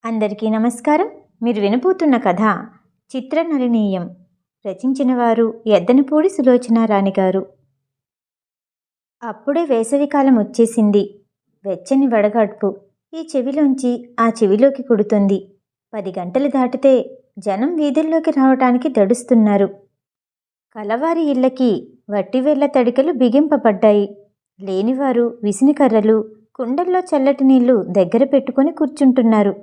అందరికీ నమస్కారం. మీరు వినబోతున్న కథ చిత్రనళినీయం. రచించిన వారు ఎద్దనపూడి సులోచనారాణి గారు. అప్పుడే వేసవికాలం వచ్చేసింది. వెచ్చని వడగాడ్పు ఈ చెవిలోంచి ఆ చెవిలోకి కుడుతుంది. 10 గంటలు దాటితే జనం వీధుల్లోకి రావటానికి దడుస్తున్నారు. కలవారి ఇళ్ళకి వట్టివేళ్ల తడికలు బిగింపబడ్డాయి. లేనివారు విసినికర్రలు, కుండల్లో చల్లటి నీళ్లు దగ్గర పెట్టుకుని కూర్చుంటున్నారు.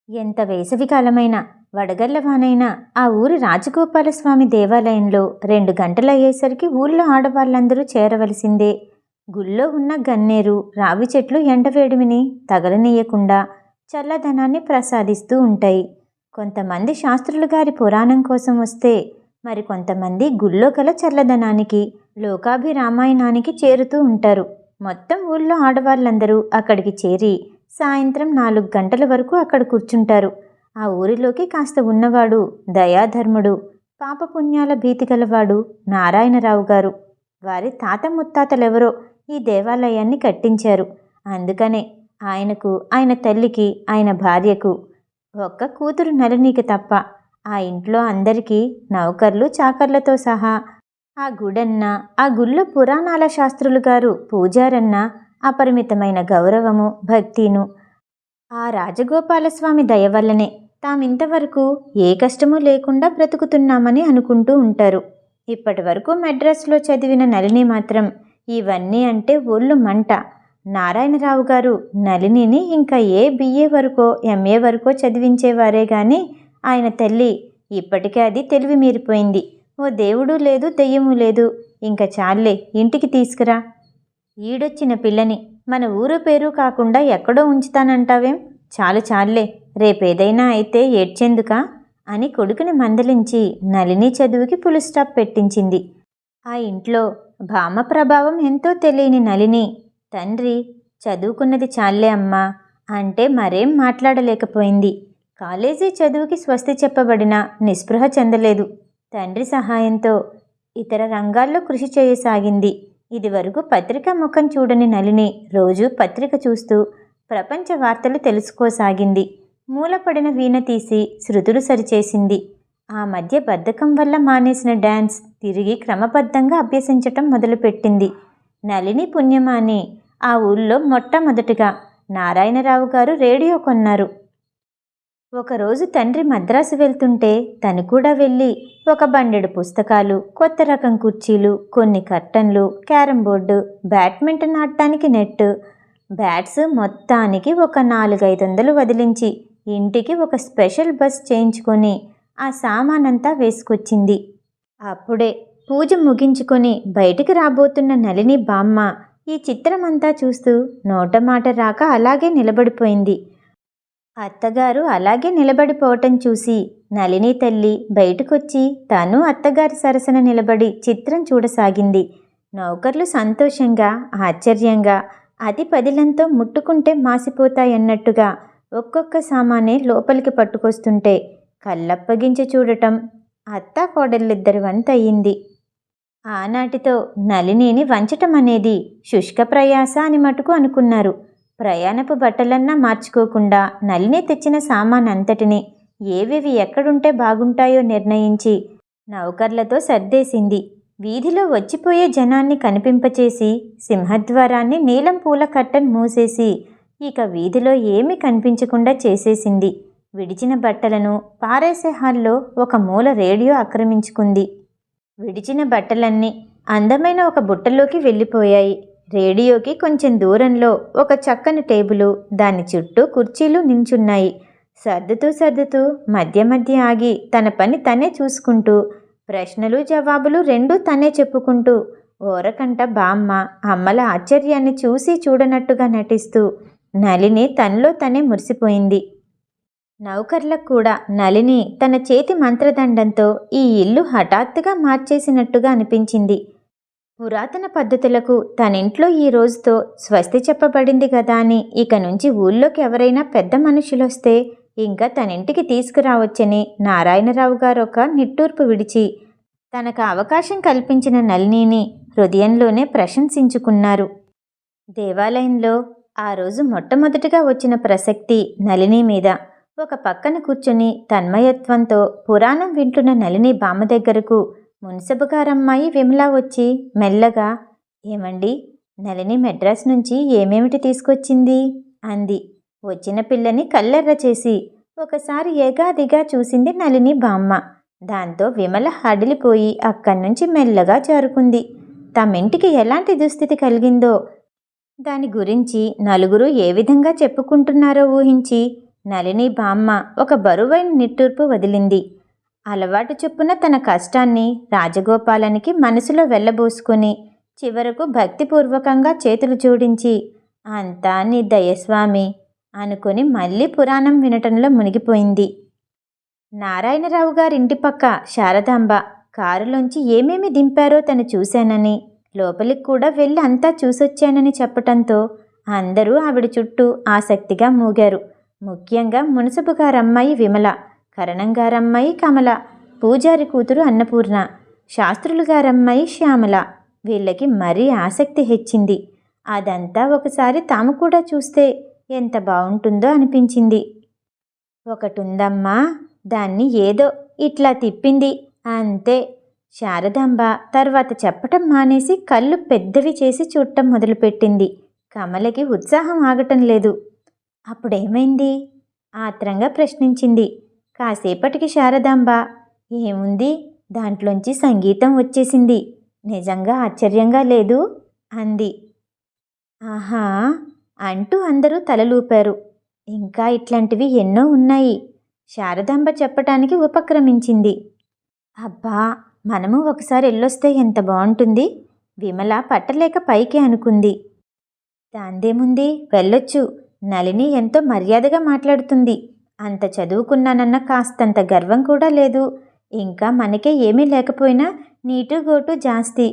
ఎంత వేసవికాలమైనా, వడగళ్లవానైనా ఆ ఊరి రాజగోపాలస్వామి దేవాలయంలో 2 గంటలయ్యేసరికి ఊళ్ళో ఆడవాళ్ళందరూ చేరవలసిందే. గుళ్ళో ఉన్న గన్నేరు, రావి చెట్లు ఎండవేడిమిని తగలనీయకుండా చల్లదనాన్ని ప్రసాదిస్తూ ఉంటాయి. కొంతమంది శాస్త్రులు గారి పురాణం కోసం వస్తే, మరికొంతమంది గుళ్ళో గల చల్లదనానికి, లోకాభిరామాయణానికి చేరుతూ ఉంటారు. మొత్తం ఊళ్ళో ఆడవాళ్ళందరూ అక్కడికి చేరి సాయంత్రం 4 గంటల వరకు అక్కడ కూర్చుంటారు. ఆ ఊరిలోకి కాస్త ఉన్నవాడు దయాధర్ముడు, పాపపుణ్యాల భీతి గలవాడు నారాయణరావు గారు. వారి తాత ముత్తాతలెవరో ఈ దేవాలయాన్ని కట్టించారు. అందుకనే ఆయనకు, ఆయన తల్లికి, ఆయన భార్యకు ఒక్క కూతురు నళినికి తప్ప ఆ ఇంట్లో అందరికీ నౌకర్లు చాకర్లతో సహా ఆ గుడన్న, ఆ గుళ్ళో పురాణాల శాస్త్రులు గారు పూజారన్న అపరిమితమైన గౌరవము, భక్తిను. ఆ రాజగోపాలస్వామి దయ వల్లనే తామింతవరకు ఏ కష్టమూ లేకుండా బ్రతుకుతున్నామని అనుకుంటూ ఉంటారు. ఇప్పటి వరకు మెడ్రాస్లో చదివిన నళిని మాత్రం ఇవన్నీ అంటే ఒళ్ళు మంట. నారాయణరావు గారు నళినిని ఇంకా BA వరకో MA వరకో చదివించేవారే గాని ఆయన తల్లి ఇప్పటికే అది తెలివి మీరిపోయింది. ఓ దేవుడు లేదు, దెయ్యము లేదు, ఇంకా చాలే, ఇంటికి తీసుకురా. ఈడొచ్చిన పిల్లని మన ఊరు పేరు కాకుండా ఎక్కడో ఉంచుతానంటావేం? చాలే, రేపేదైనా అయితే ఏడ్చేందుకా అని కొడుకుని మందలించి నళిని చదువుకి ఫుల్ స్టాప్ పెట్టించింది. ఆ ఇంట్లో భామ ప్రభావం ఎంతో తెలియని నళిని తండ్రి చదువుకున్నది చాలే అమ్మా అంటే మరేం మాట్లాడలేకపోయింది. కాలేజీ చదువుకి స్వస్తి చెప్పబడినా నిస్పృహ చెందలేదు. తండ్రి సహాయంతో ఇతర రంగాల్లో కృషి చేయసాగింది. ఇదివరకు పత్రికా ముఖం చూడని నళిని రోజు పత్రిక చూస్తూ ప్రపంచ వార్తలు తెలుసుకోసాగింది. మూలపడిన వీణ తీసి శృతులు సరిచేసింది. ఆ మధ్య బద్ధకం వల్ల మానేసిన డ్యాన్స్ తిరిగి క్రమబద్ధంగా అభ్యసించటం మొదలుపెట్టింది. నళిని పుణ్యమాని ఆ ఊళ్ళో మొట్టమొదటిగా నారాయణరావు గారు రేడియో కొన్నారు. ఒకరోజు తండ్రి మద్రాసు వెళ్తుంటే తను కూడా వెళ్ళి ఒక బండెడు పుస్తకాలు, కొత్త రకం కుర్చీలు, కొన్ని కర్టన్లు, క్యారం బోర్డు, బ్యాడ్మింటన్ ఆడటానికి నెట్, బ్యాట్స్ మొత్తానికి ఒక 400-500 వదిలించి ఇంటికి ఒక స్పెషల్ బస్ చేయించుకొని ఆ సామానంతా వేసుకొచ్చింది. అప్పుడే పూజ ముగించుకొని బయటికి రాబోతున్న నళిని బామ్మ ఈ చిత్రమంతా చూస్తూ నోటమాట రాక అలాగే నిలబడిపోయింది. అత్తగారు అలాగే నిలబడిపోవటం చూసి నళిని తల్లి బయటకొచ్చి తను అత్తగారి సరసన నిలబడి చిత్రం చూడసాగింది. నౌకర్లు సంతోషంగా, ఆశ్చర్యంగా, అతి పదిలంతో ముట్టుకుంటే మాసిపోతాయన్నట్టుగా ఒక్కొక్క సామానే లోపలికి పట్టుకొస్తుంటే కళ్ళప్పగించి చూడటం అత్తా కోడళ్ళిద్దరి వంతయింది. ఆనాటితో నళినిని వంచటం అనేది శుష్క ప్రయాస అని మటుకు అనుకున్నారు. ప్రయాణపు బట్టలన్నా మార్చుకోకుండా నళిని తెచ్చిన సామానంతటిని ఏవేవి ఎక్కడుంటే బాగుంటాయో నిర్ణయించి నౌకర్లతో సర్దేసింది. వీధిలో వచ్చిపోయే జనాన్ని కనిపింపచేసి సింహద్వారాన్ని నీలం పూల కట్టన్ మూసేసి ఇక వీధిలో ఏమీ కనిపించకుండా చేసేసింది. విడిచిన బట్టలను పారేసే హాల్లో ఒక మూల రేడియో ఆక్రమించుకుంది. విడిచిన బట్టలన్నీ అందమైన ఒక బుట్టలోకి వెళ్ళిపోయాయి. రేడియోకి కొంచెం దూరంలో ఒక చక్కని టేబులు, దాని చుట్టూ కుర్చీలు నించున్నాయి. సర్దుతూ మధ్య మధ్య ఆగి తన పని తనే చూసుకుంటూ ప్రశ్నలు జవాబులు రెండూ తనే చెప్పుకుంటూ ఓరకంట బామ్మ అమ్మల ఆశ్చర్యాన్ని చూసి చూడనట్టుగా నటిస్తూ నళిని తనలో తనే మురిసిపోయింది. నౌకర్లకు కూడా నళిని తన చేతి మంత్రదండంతో ఈ ఇల్లు హఠాత్తుగా మార్చేసినట్టుగా అనిపించింది. పురాతన పద్ధతులకు తనింట్లో ఈ రోజుతో స్వస్తి చెప్పబడింది కదా అని ఇక నుంచి ఊళ్ళోకి ఎవరైనా పెద్ద మనుషులొస్తే ఇంకా తనింటికి తీసుకురావచ్చని నారాయణరావు గారు ఒక నిట్టూర్పు విడిచి తనకు అవకాశం కల్పించిన నళినిని హృదయంలోనే ప్రశంసించుకున్నారు. దేవాలయంలో ఆ రోజు మొట్టమొదటిగా వచ్చిన ప్రసక్తి నళిని మీద. ఒక పక్కన కూర్చుని తన్మయత్వంతో పురాణం వింటున్న నళిని బామ్మ దగ్గరకు మున్సబు గారమ్మాయి విమల వచ్చి మెల్లగా, ఏమండి, నళిని మెడ్రాస్ నుంచి ఏమేమిటి తీసుకొచ్చింది అంది. వచ్చిన పిల్లని కళ్ళెర్ర చేసి ఒకసారి ఏగాదిగా చూసింది నళిని బామ్మ. దాంతో విమల హడిలిపోయి అక్కడి నుంచి మెల్లగా జారుకుంది. తమింటికి ఎలాంటి దుస్థితి కలిగిందో దాని గురించి నలుగురు ఏ విధంగా చెప్పుకుంటున్నారో ఊహించి నళిని బామ్మ ఒక బరువైన నిట్టూర్పు వదిలింది. అలవాటు చొప్పున తన కష్టాన్ని రాజగోపాలనికి మనసులో వెళ్ళబోసుకొని చివరకు భక్తిపూర్వకంగా చేతులు జోడించి, అంతా నీ దయస్వామి అనుకుని మళ్ళీ పురాణం వినటంలో మునిగిపోయింది. నారాయణరావు గారింటి పక్క శారదాంబ కారులోంచి ఏమేమి దింపారో తను చూశానని, లోపలికి కూడా వెళ్ళి అంతా చూసొచ్చానని చెప్పటంతో అందరూ ఆవిడ చుట్టూ ఆసక్తిగా మూగారు. ముఖ్యంగా మున్సబు గారమ్మాయి విమల, కరణం గారమ్మాయి కమల, పూజారి కూతురు అన్నపూర్ణ, శాస్త్రులు గారమ్మాయి శ్యామల. వీళ్ళకి మరీ ఆసక్తి హెచ్చింది. అదంతా ఒకసారి తాము కూడా చూస్తే ఎంత బాగుంటుందో అనిపించింది. ఒకటుందమ్మా, దాన్ని ఏదో ఇట్లా తిప్పింది అంతే. శారదాంబ తర్వాత చెప్పటం మానేసి కళ్ళు పెద్దవి చేసి చూడటం మొదలుపెట్టింది. కమలకి ఉత్సాహం ఆగటం లేదు. అప్పుడేమైంది ఆత్రంగా ప్రశ్నించింది. కాసేపటికి శారదాంబ, ఏముంది, దాంట్లోంచి సంగీతం వచ్చేసింది. నిజంగా ఆశ్చర్యంగా లేదు అంది. ఆహా అంటూ అందరూ తలలూపారు. ఇంకా ఇట్లాంటివి ఎన్నో ఉన్నాయి. శారదాంబ చెప్పటానికి ఉపక్రమించింది. అబ్బా, మనము ఒకసారి వెళ్ళొస్తే ఎంత బాగుంటుంది. విమల పట్టలేక పైకి అనుకుంది. దాందేముంది, వెళ్ళొచ్చు. నళిని ఎంతో మర్యాదగా మాట్లాడుతుంది. అంత చదువుకున్నానన్న కాస్తంత గర్వం కూడా లేదు. ఇంకా మనకే ఏమీ లేకపోయినా నీటు గోటు జాస్తి.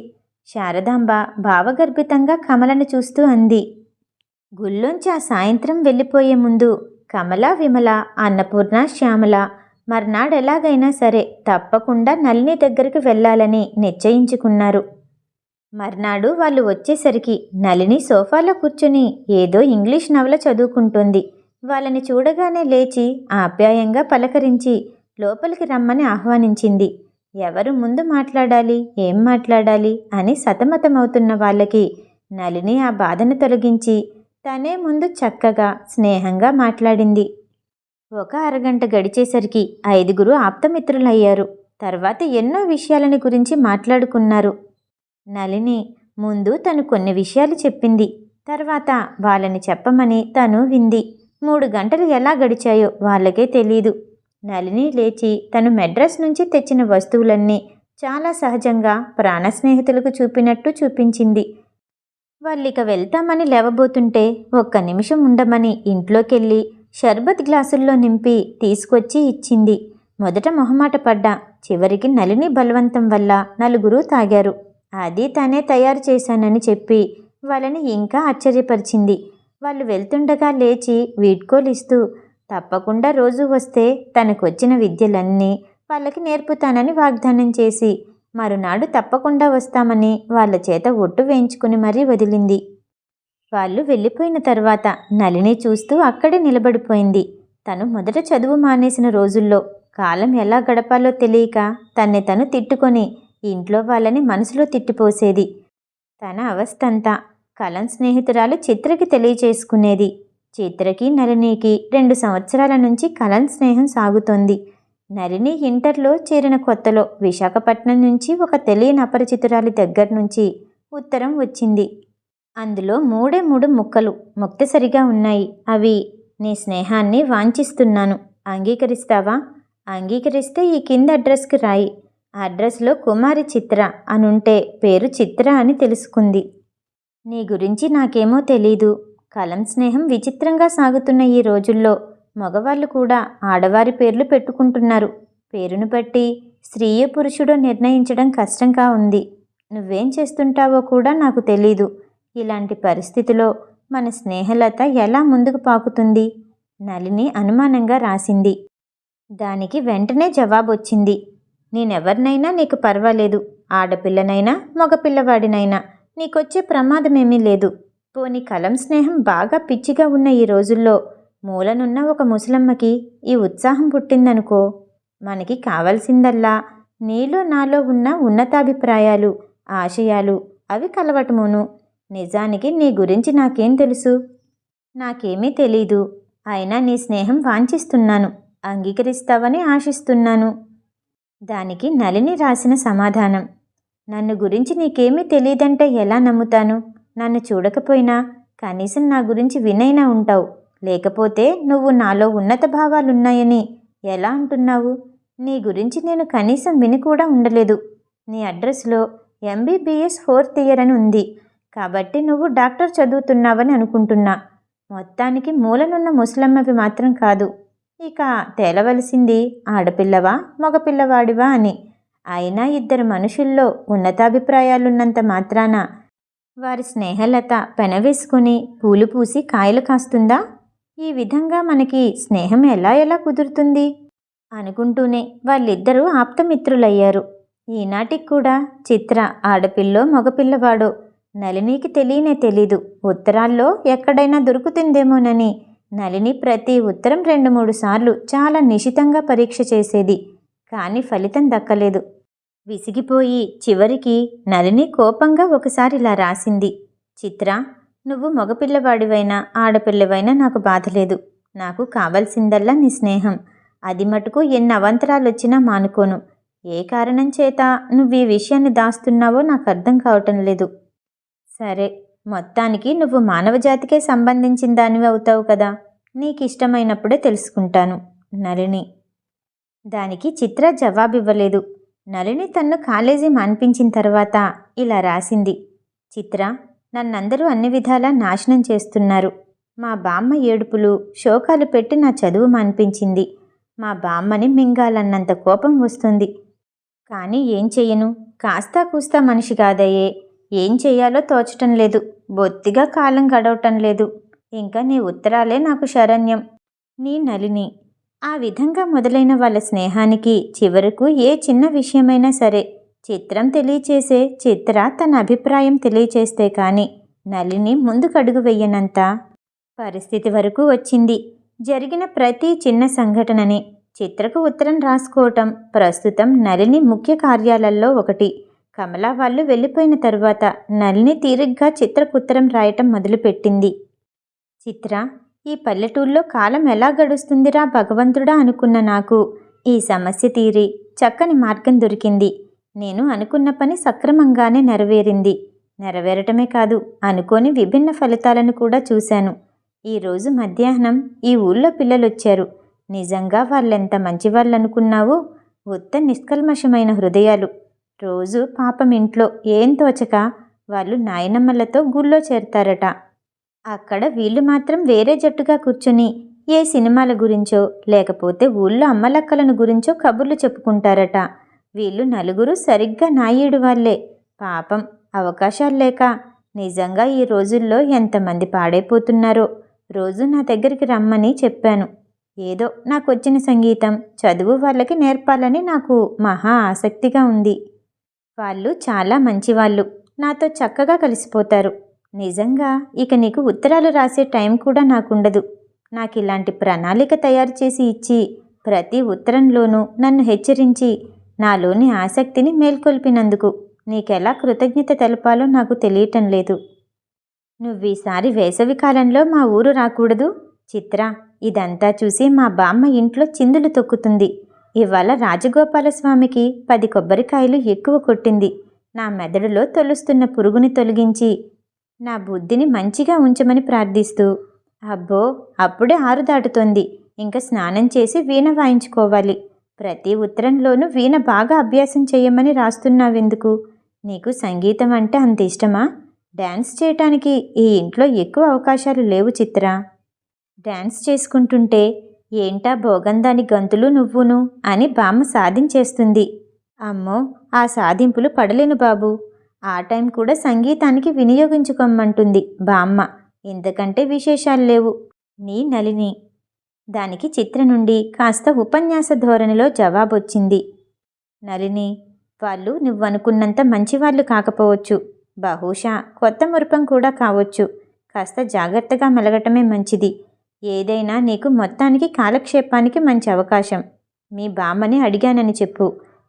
శారదాంబ భావగర్భితంగా కమలను చూస్తూ అంది. గుళ్ళోంచి ఆ సాయంత్రం వెళ్ళిపోయే ముందు కమల, విమల, అన్నపూర్ణ, శ్యామల మర్నాడు ఎలాగైనా సరే తప్పకుండా నళిని దగ్గరికి వెళ్ళాలని నిశ్చయించుకున్నారు. మర్నాడు వాళ్ళు వచ్చేసరికి నళిని సోఫాలో కూర్చుని ఏదో ఇంగ్లీష్ నవల చదువుకుంటోంది. వాళ్ళని చూడగానే లేచి ఆప్యాయంగా పలకరించి లోపలికి రమ్మని ఆహ్వానించింది. ఎవరు ముందు మాట్లాడాలి, ఏం మాట్లాడాలి అని సతమతమవుతున్న వాళ్ళకి నళిని ఆ బాధను తొలగించి తనే ముందు చక్కగా స్నేహంగా మాట్లాడింది. ఒక అరగంట గడిచేసరికి 5గురు ఆప్తమిత్రులయ్యారు. తర్వాత ఎన్నో విషయాలని గురించి మాట్లాడుకున్నారు. నళిని ముందు తను కొన్ని విషయాలు చెప్పింది. తర్వాత వాళ్ళని చెప్పమని తను వింది. 3 గంటలు ఎలా గడిచాయో వాళ్ళకే తెలీదు. నళిని లేచి తను మెడ్రాస్ నుంచి తెచ్చిన వస్తువులన్నీ చాలా సహజంగా ప్రాణ స్నేహితులకు చూపినట్టు చూపించింది. వాళ్ళిక వెళ్తామని లేవబోతుంటే ఒక్క నిమిషం ఉండమని ఇంట్లోకెళ్ళి షర్బత్ గ్లాసుల్లో నింపి తీసుకొచ్చి ఇచ్చింది. మొదట మొహమాట పడ్డా, చివరికి నళిని బలవంతం వల్ల 4గురు తాగారు. అది తానే తయారు చేశానని చెప్పి వాళ్ళని ఇంకా ఆశ్చర్యపరిచింది. వాళ్ళు వెళ్తుండగా లేచి వీడ్కోలిస్తూ తప్పకుండా రోజు వస్తే తనకొచ్చిన విద్యలన్నీ వాళ్ళకి నేర్పుతానని వాగ్దానం చేసి మరునాడు తప్పకుండా వస్తామని వాళ్ళ చేత ఒట్టు వేయించుకుని మరీ వదిలింది. వాళ్ళు వెళ్ళిపోయిన తర్వాత నళిని చూస్తూ అక్కడే నిలబడిపోయింది. తను మొదట చదువు మానేసిన రోజుల్లో కాలం ఎలా గడపాలో తెలియక తన్ని తను తిట్టుకొని ఇంట్లో వాళ్ళని మనసులో తిట్టిపోసేది. తన అవస్థంతా కలం స్నేహితురాలు చిత్రకి తెలియచేసుకునేది. చిత్రకి నళినికి 2 సంవత్సరాల నుంచి కలం స్నేహం సాగుతోంది. నళిని ఇంటర్లో చేరిన కొత్తలో విశాఖపట్నం నుంచి ఒక తెలియని అపరిచితురాలి దగ్గర నుంచి ఉత్తరం వచ్చింది. అందులో 3 ముక్కలు ముక్తసరిగా ఉన్నాయి. అవి, నీ స్నేహాన్ని వాంఛిస్తున్నాను, అంగీకరిస్తావా? అంగీకరిస్తే ఈ కింద అడ్రస్కి రాయి. అడ్రస్లో కుమారి చిత్ర అనుంటే పేరు చిత్ర అని తెలుసుకుంది. నీ గురించి నాకేమో తెలీదు. కలం స్నేహం విచిత్రంగా సాగుతున్న ఈ రోజుల్లో మగవాళ్ళు కూడా ఆడవారి పేర్లు పెట్టుకుంటున్నారు. పేరును బట్టి స్త్రీయో పురుషుడో నిర్ణయించడం కష్టంగా ఉంది. నువ్వేం చేస్తుంటావో కూడా నాకు తెలీదు. ఇలాంటి పరిస్థితిలో మన స్నేహలత ఎలా ముందుకు పాకుతుంది? నళిని అనుమానంగా రాసింది. దానికి వెంటనే జవాబొచ్చింది. నేనెవరినైనా నీకు పర్వాలేదు. ఆడపిల్లనైనా మగపిల్లవాడినైనా నీకొచ్చే ప్రమాదమేమీ లేదు. పోనీ కలం స్నేహం బాగా పిచ్చిగా ఉన్న ఈ రోజుల్లో మూలనున్న ఒక ముసలమ్మకి ఈ ఉత్సాహం పుట్టిందనుకో. మనకి కావలసిందల్లా నీలో నాలో ఉన్న ఉన్నతాభిప్రాయాలు, ఆశయాలు అవి కలవటమును. నిజానికి నీ గురించి నాకేం తెలుసు? నాకేమీ తెలీదు. అయినా నీ స్నేహం వాంఛిస్తున్నాను, అంగీకరిస్తావని ఆశిస్తున్నాను. దానికి నళిని రాసిన సమాధానం. నన్ను గురించి నీకేమీ తెలీదంటే ఎలా నమ్ముతాను? నన్ను చూడకపోయినా కనీసం నా గురించి వినైనా ఉంటావు. లేకపోతే నువ్వు నాలో ఉన్నత భావాలున్నాయని ఎలా అంటున్నావు? నీ గురించి నేను కనీసం విని కూడా ఉండలేదు. నీ అడ్రస్లో ఎంబీబీఎస్ 4th ఇయర్ అని ఉంది కాబట్టి నువ్వు డాక్టర్ చదువుతున్నావని అనుకుంటున్నా. మొత్తానికి మూలనున్న ముసలమ్మవి మాత్రం కాదు. ఇక తేలవలసింది ఆడపిల్లవా మగపిల్లవాడివా అని. అయినా ఇద్దరు మనుషుల్లో ఉన్నతాభిప్రాయాలున్నంత మాత్రాన వారి స్నేహలత పెనవేసుకుని పూలు పూసి కాయలు కాస్తుందా? ఈ విధంగా మనకి స్నేహం ఎలా ఎలా కుదురుతుంది అనుకుంటూనే వాళ్ళిద్దరూ ఆప్తమిత్రులయ్యారు. ఈనాటికి కూడా చిత్ర ఆడపిల్లో మగపిల్లవాడో నళినికి తెలియనే తెలీదు. ఉత్తరాల్లో ఎక్కడైనా దొరుకుతుందేమోనని నళిని ప్రతి ఉత్తరం 2-3 సార్లు చాలా నిశితంగా పరీక్ష చేసేది. కానీ ఫలితం దక్కలేదు. విసిగిపోయి చివరికి నళిని కోపంగా ఒకసారి ఇలా రాసింది. చిత్ర, నువ్వు మగపిల్లవాడివైనా ఆడపిల్లవైనా నాకు బాధలేదు. నాకు కావాల్సిందల్లా నీ స్నేహం. అది మటుకు ఎన్ని అవంతరాలొచ్చినా మానుకోను. ఏ కారణం చేత నువ్వు ఈ విషయాన్ని దాస్తున్నావో నాకు అర్థం కావటం లేదు. సరే, మొత్తానికి నువ్వు మానవజాతికే సంబంధించిన దానివి అవుతావు కదా. నీకిష్టమైనప్పుడే తెలుసుకుంటాను. నళిని. దానికి చిత్ర జవాబివ్వలేదు. నళిని తన్ను కాలేజీ మాన్పించిన తర్వాత ఇలా రాసింది. చిత్ర, నన్నందరూ అన్ని విధాలా నాశనం చేస్తున్నారు. మా బామ్మ ఏడుపులు శోకాలు పెట్టి నా చదువు మాన్పించింది. మా బామ్మని మింగాలన్నంత కోపం వస్తుంది. కానీ ఏం చెయ్యను? కాస్తా కూస్తా మనిషి కాదయ్యే. ఏం చెయ్యాలో తోచటం లేదు. బొత్తిగా కాలం గడవటం లేదు. ఇంకా నీ ఉత్తరాలే నాకు శరణ్యం. నీ నళిని. ఆ విధంగా మొదలైన వాళ్ళ స్నేహానికి చివరకు ఏ చిన్న విషయమైనా సరే చిత్రం తెలియచేసే చిత్ర తన అభిప్రాయం తెలియచేస్తే కానీ నళిని ముందుకడుగు వెయ్యనంత పరిస్థితి వరకు వచ్చింది. జరిగిన ప్రతి చిన్న సంఘటనని చిత్రకు ఉత్తరం రాసుకోవటం ప్రస్తుతం నళిని ముఖ్య కార్యాలలో ఒకటి. కమలా వాళ్ళు వెళ్ళిపోయిన తరువాత నళిని తీరిగ్గా చిత్రకు ఉత్తరం రాయటం మొదలుపెట్టింది. చిత్ర, ఈ పల్లెటూళ్ళలో కాలం ఎలా గడుస్తుందిరా భగవంతుడా అనుకున్న నాకు ఈ సమస్య తీరి చక్కని మార్గం దొరికింది. నేను అనుకున్న పని సక్రమంగానే నెరవేరింది. నెరవేరటమే కాదు, అనుకోని విభిన్న ఫలితాలను కూడా చూశాను. ఈరోజు మధ్యాహ్నం ఈ ఊళ్ళో పిల్లలొచ్చారు. నిజంగా వాళ్ళెంత మంచివాళ్ళనుకున్నావో. ఉత్త నిష్కల్మషమైన హృదయాలు. రోజు పాపం ఇంట్లో ఏం తోచక వాళ్ళు నాయనమ్మలతో గుళ్ళో చేరతారట. అక్కడ వీళ్ళు మాత్రం వేరే జట్టుగా కూర్చుని ఏ సినిమాల గురించో లేకపోతే ఊళ్ళో అమ్మలక్కలను గురించో కబుర్లు చెప్పుకుంటారట. వీళ్ళు నలుగురు సరిగ్గా నాయుడు వాళ్ళే. పాపం అవకాశాలు లేక నిజంగా ఈ రోజుల్లో ఎంతమంది పాడైపోతున్నారో. రోజు నా దగ్గరికి రమ్మని చెప్పాను. ఏదో నాకొచ్చిన సంగీతం చదువు వాళ్ళకి నేర్పాలని నాకు మహా ఆసక్తిగా ఉంది. వాళ్ళు చాలా మంచివాళ్ళు. నాతో చక్కగా కలిసిపోతారు. నిజంగా ఇక నీకు ఉత్తరాలు రాసే టైం కూడా నాకుండదు. నాకు ఇలాంటి ప్రణాళిక తయారు చేసి ఇచ్చి ప్రతి ఉత్తరంలోనూ నన్ను హెచ్చరించి నాలోని ఆసక్తిని మేల్కొల్పినందుకు నీకెలా కృతజ్ఞత తెలపాలో నాకు తెలియటం లేదు. నువ్వీసారి వేసవి కాలంలో మా ఊరు రాకూడదు? చిత్ర, ఇదంతా చూసి మా బామ్మ ఇంట్లో చిందులు తొక్కుతుంది. ఇవాళ రాజగోపాలస్వామికి 10 కొబ్బరికాయలు ఎక్కువ కొట్టింది. నా మెదడులో తొలుస్తున్న పురుగుని తొలగించి నా బుద్ధిని మంచిగా ఉంచమని ప్రార్థిస్తూ. అబ్బో, అప్పుడే 6 దాటుతోంది. ఇంకా స్నానం చేసి వీణ వాయించుకోవాలి. ప్రతి ఉత్తరంలోనూ వీణ బాగా అభ్యాసం చేయమని రాస్తున్నావెందుకు? నీకు సంగీతం అంటే అంత ఇష్టమా? డ్యాన్స్ చేయటానికి ఈ ఇంట్లో ఎక్కువ అవకాశాలు లేవు చిత్ర. డ్యాన్స్ చేసుకుంటుంటే ఏంటా భోగందాని గంతులు నువ్వును అని బామ్మ సాధించేస్తుంది. అమ్మో, ఆ సాధింపులు పడలేను బాబు. ఆ టైం కూడా సంగీతానికి వినియోగించుకోమంటుంది బామ్మ. ఇంతకంటే విశేషాలు లేవు. నీ నళిని. దానికి చిత్ర నుండి కాస్త ఉపన్యాస ధోరణిలో జవాబొచ్చింది. నళిని, వాళ్ళు నువ్వనుకున్నంత మంచివాళ్ళు కాకపోవచ్చు. బహుశా కొత్త మురిపం కూడా కావచ్చు. కాస్త జాగ్రత్తగా మెలగటమే మంచిది. ఏదైనా నీకు మొత్తానికి కాలక్షేపానికి మంచి అవకాశం. మీ బామ్మని అడిగానని చెప్పు.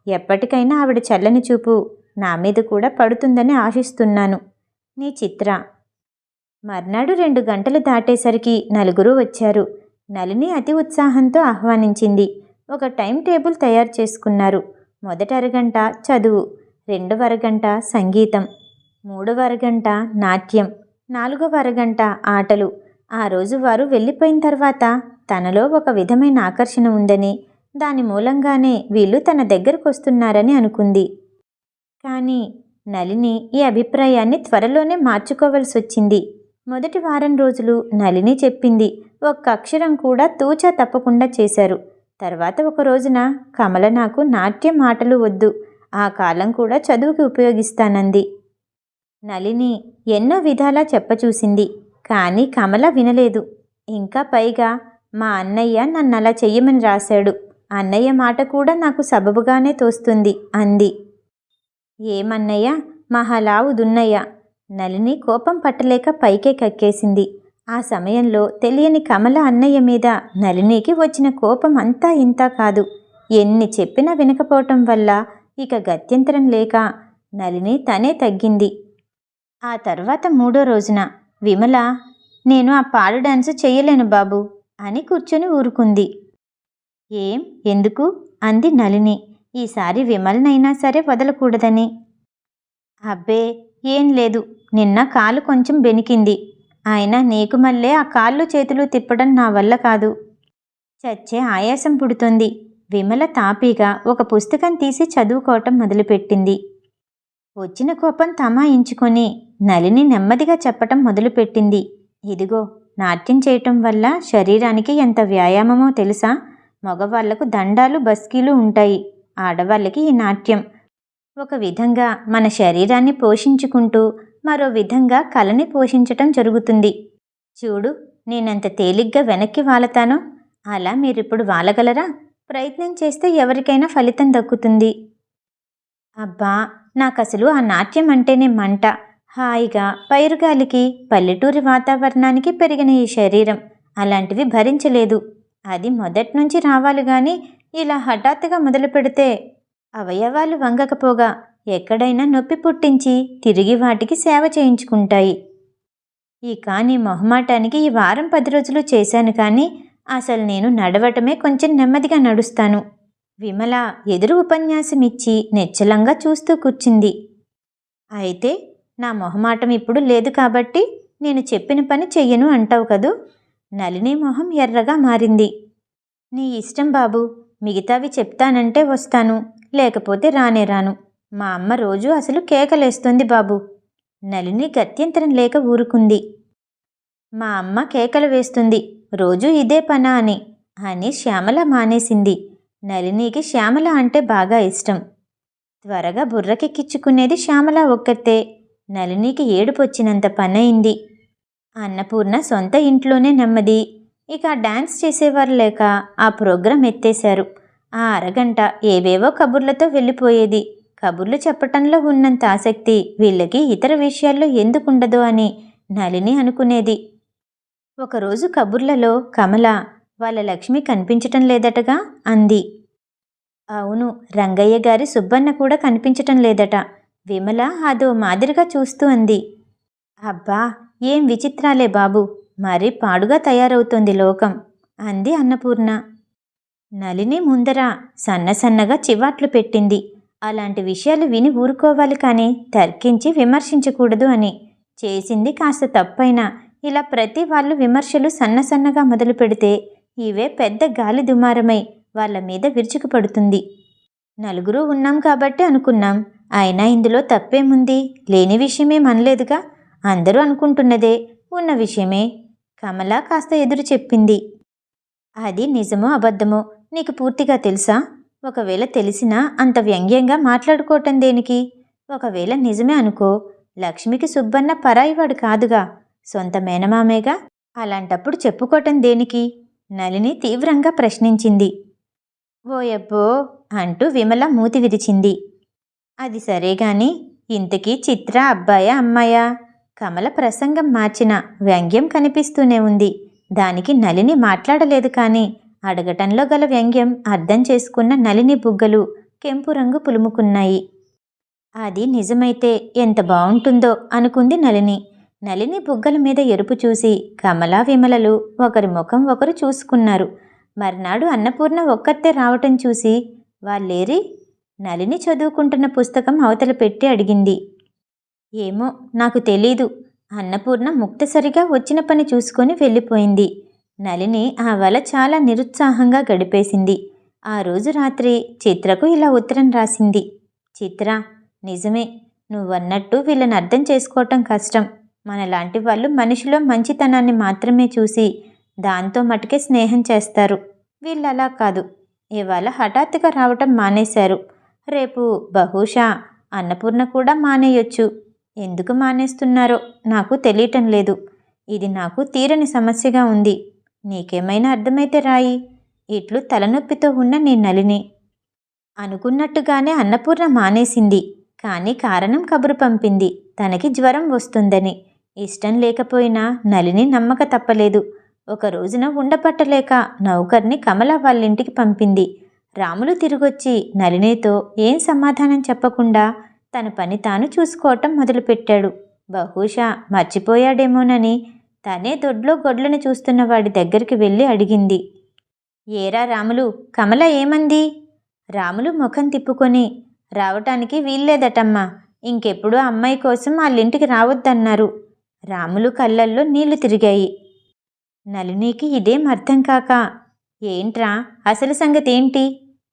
ఎప్పటికైనా ఆవిడ చల్లని చూపు నా మీద కూడా పడుతుందని ఆశిస్తున్నాను. నీ చిత్ర. మర్నాడు 2 గంటలు దాటేసరికి నలుగురు వచ్చారు. నళిని అతి ఉత్సాహంతో ఆహ్వానించింది. ఒక టైం టేబుల్ తయారు చేసుకున్నారు. మొదటి అరగంట చదువు, రెండవ అరగంట సంగీతం, మూడవ అరగంట నాట్యం, నాలుగవ అరగంట ఆటలు. ఆ రోజు వారు వెళ్ళిపోయిన తర్వాత తనలో ఒక విధమైన ఆకర్షణ ఉందని, దాని మూలంగానే వీళ్ళు తన దగ్గరకు వస్తున్నారని అనుకుంది. కానీ నళిని ఈ అభిప్రాయాన్ని త్వరలోనే మార్చుకోవలసి వచ్చింది. మొదటి వారం రోజులు నళిని చెప్పింది ఒక్క అక్షరం కూడా తూచా తప్పకుండా చేశారు. తర్వాత ఒక రోజున కమల నాకు నాట్యం ఆటలు వద్దు, ఆ కాలం కూడా చదువుకి ఉపయోగిస్తానంది. నళిని ఎన్నో విధాలా చెప్పచూసింది. కానీ కమల వినలేదు. ఇంకా పైగా మా అన్నయ్య నన్నలా చెయ్యమని రాశాడు. అన్నయ్య మాట కూడా నాకు సబబుగానే తోస్తుంది అంది. ఏమన్నయ్య? మహాలావు దున్నయ్య. నళిని కోపం పట్టలేక పైకే కక్కేసింది. ఆ సమయంలో తెలియని కమల అన్నయ్య మీద నళినికి వచ్చిన కోపం అంతా ఇంతా కాదు. ఎన్ని చెప్పినా వినకపోవటం వల్ల ఇక గత్యంతరం లేక నళిని తనే తగ్గింది. ఆ తర్వాత 3వ రోజున విమల, నేను ఆ పాడు డాన్సు చెయ్యలేను బాబు అని కూర్చొని ఊరుకుంది. ఏం, ఎందుకు అంది నళిని. ఈసారి విమలనైనా సరే వదలకూడదని. అబ్బే ఏం లేదు, నిన్న కాలు కొంచెం బెనికింది. అయినా నీకు మళ్ళీ ఆ కాళ్ళు చేతులు తిప్పడం నా వల్ల కాదు. చచ్చే ఆయాసం పుడుతుంది. విమల తాపీగా ఒక పుస్తకం తీసి చదువుకోవటం మొదలుపెట్టింది. వచ్చిన కోపం తమాయించుకొని నళిని నెమ్మదిగా చెప్పటం మొదలుపెట్టింది. ఇదిగో, నాట్యం చేయటం వల్ల శరీరానికి ఎంత వ్యాయామమో తెలుసా? మగవాళ్లకు దండాలు బస్కీలు ఉంటాయి, ఆడవాళ్ళకి ఈ నాట్యం. ఒక విధంగా మన శరీరాన్ని పోషించుకుంటూ మరో విధంగా కళని పోషించటం జరుగుతుంది. చూడు, నేనెంత తేలిగ్గా వెనక్కి వాలతానో అలా మీరిప్పుడు వాలగలరా? ప్రయత్నం చేస్తే ఎవరికైనా ఫలితం దక్కుతుంది. అబ్బా, నాకసలు ఆ నాట్యం అంటేనే మంట. హాయిగా పైరుగాలికి పల్లెటూరి వాతావరణానికి పెరిగిన ఈ శరీరం అలాంటివి భరించలేదు. అది మొదట్నుంచి రావాలి గాని ఇలా హఠాత్తుగా మొదలు పెడితే అవయవాలు వంగకపోగా ఎక్కడైనా నొప్పి పుట్టించి తిరిగి వాటికి సేవ చేయించుకుంటాయి. ఈ కానీ మొహమాటానికి ఈ వారం 10 రోజులు చేశాను కానీ అసలు నేను నడవటమే కొంచెం నెమ్మదిగా నడుస్తాను. విమల ఎదురు ఉపన్యాసం ఇచ్చి నిశ్చలంగా చూస్తూ కూర్చుంది. అయితే నా మొహమాటం ఇప్పుడు లేదు కాబట్టి నేను చెప్పిన పని చెయ్యను అంటావు కదూ? నళిని మొహం ఎర్రగా మారింది. నీ ఇష్టం బాబు, మిగతావి చెప్తానంటే వస్తాను, లేకపోతే రానే రాను. మా అమ్మ రోజు అసలు కేకలేస్తుంది బాబు. నళిని గత్యంతరం లేక ఊరుకుంది. మా అమ్మ కేకలు వేస్తుంది, రోజూ ఇదే పనా అని శ్యామల మానేసింది. నళినికి శ్యామల అంటే బాగా ఇష్టం. త్వరగా బుర్రకెక్కించుకునేది శ్యామల ఒక్కతే. నళినికి ఏడుపొచ్చినంత పనయింది. అన్నపూర్ణ సొంత ఇంట్లోనే నెమ్మది. ఇక డాన్స్ చేసేవారు లేక ఆ ప్రోగ్రాం ఎత్తేశారు. ఆ అరగంట ఏవేవో కబుర్లతో వెళ్ళిపోయేది. కబుర్లు చెప్పటంలో ఉన్నంత ఆసక్తి వీళ్ళకి ఇతర విషయాల్లో ఎందుకుండదో అని నళిని అనుకునేది. ఒకరోజు కబుర్లలో కమల, వాళ్ళ లక్ష్మి కనిపించటం లేదటగా అంది. అవును, రంగయ్య గారి సుబ్బన్న కూడా కనిపించటం లేదట. విమల అదో మాదిరిగా చూస్తూ అంది. అబ్బా, ఏం విచిత్రాలే బాబు, మరీ పాడుగా తయారవుతోంది లోకం అంది అన్నపూర్ణ. నళిని ముందర సన్నసన్నగా చివాట్లు పెట్టింది. అలాంటి విషయాలు విని ఊరుకోవాలి కానీ తర్కించి విమర్శించకూడదు అని. చేసింది కాస్త తప్పైనా ఇలా ప్రతి వాళ్ళు విమర్శలు సన్నసన్నగా మొదలు పెడితే ఇవే పెద్ద గాలి దుమారమై వాళ్ళ మీద విరుచుకుపడుతుంది. నలుగురు ఉన్నాం కాబట్టి అనుకున్నాం. అయినా ఇందులో తప్పేముంది? లేని విషయమేం అనలేదుగా. అందరూ అనుకుంటున్నదే, ఉన్న విషయమే. కమల కాస్త ఎదురు చెప్పింది. అది నిజమో అబద్ధమో నీకు పూర్తిగా తెలుసా? ఒకవేళ తెలిసినా అంత వ్యంగ్యంగా మాట్లాడుకోవటం దేనికి? ఒకవేళ నిజమే అనుకో, లక్ష్మికి సుబ్బన్న పరాయివాడు కాదుగా, సొంత మేనమామేగా. అలాంటప్పుడు చెప్పుకోవటం దేనికి? నళిని తీవ్రంగా ప్రశ్నించింది. ఓయబ్బో అంటూ విమల మూతి విరిచింది. అది సరేగాని ఇంతకీ చిత్ర అబ్బాయా అమ్మాయా? కమల ప్రసంగం మార్చిన వ్యంగ్యం కనిపిస్తూనే ఉంది. దానికి నళిని మాట్లాడలేదు కానీ అడగటంలో గల వ్యంగ్యం అర్థం చేసుకున్న నళిని బుగ్గలు కెంపు రంగు పులుముకున్నాయి. అది నిజమైతే ఎంత బావుంటుందో అనుకుంది నళిని. నళిని బుగ్గల మీద ఎరుపు చూసి కమలా విమలలు ఒకరి ముఖం ఒకరు చూసుకున్నారు. మర్నాడు అన్నపూర్ణ ఒక్కతే రావటం చూసి వాళ్ళేరి? నళిని చదువుకుంటున్న పుస్తకం అవతల పెట్టి అడిగింది. ఏమో నాకు తెలీదు. అన్నపూర్ణ ముక్తసరిగా వచ్చిన పని చూసుకొని వెళ్ళిపోయింది. నళిని ఆ వేళ చాలా నిరుత్సాహంగా గడిపేసింది. ఆ రోజు రాత్రి చిత్రకు ఇలా ఉత్తరం రాసింది. చిత్ర, నిజమే, నువ్వన్నట్టు వీళ్ళని అర్థం చేసుకోవటం కష్టం. మనలాంటి వాళ్ళు మనిషిలో మంచితనాన్ని మాత్రమే చూసి దాంతో మటుకే స్నేహం చేస్తారు. వీళ్ళలా కాదు. ఇవాళ హఠాత్తుగా రావటం మానేశారు. రేపు బహుశా అన్నపూర్ణ కూడా మానేయొచ్చు. ఎందుకు మానేస్తున్నారో నాకు తెలియటం లేదు. ఇది నాకు తీరని సమస్యగా ఉంది. నీకేమైనా అర్థమైతే రాయి. ఇట్లు తలనొప్పితో ఉన్న నీ నళిని. అనుకున్నట్టుగానే అన్నపూర్ణ మానేసింది. కానీ కారణం కబురు పంపింది. తనకి జ్వరం వస్తుందని. ఇష్టం లేకపోయినా నళిని నమ్మక తప్పలేదు. ఒక రోజున ఉండపట్టలేక నౌకర్ని కమల వాళ్ళింటికి పంపింది. రాములు తిరిగొచ్చి నళినితో ఏం సమాధానం చెప్పకుండా తన పని తాను చూసుకోవటం మొదలుపెట్టాడు. బహుశా మర్చిపోయాడేమోనని తనే దొడ్లో గొడ్లను చూస్తున్న వాడి దగ్గరికి వెళ్ళి అడిగింది. ఏరా రాములు, కమల ఏమంది? రాములు ముఖం తిప్పుకొని, రావటానికి వీల్లేదటమ్మా. ఇంకెప్పుడు అమ్మాయి కోసం వాళ్ళింటికి రావద్దన్నారు. రాములు కళ్ళల్లో నీళ్లు తిరిగాయి. నళినికి ఇదేం అర్థం కాక, ఏంట్రా అసలు సంగతి ఏంటి?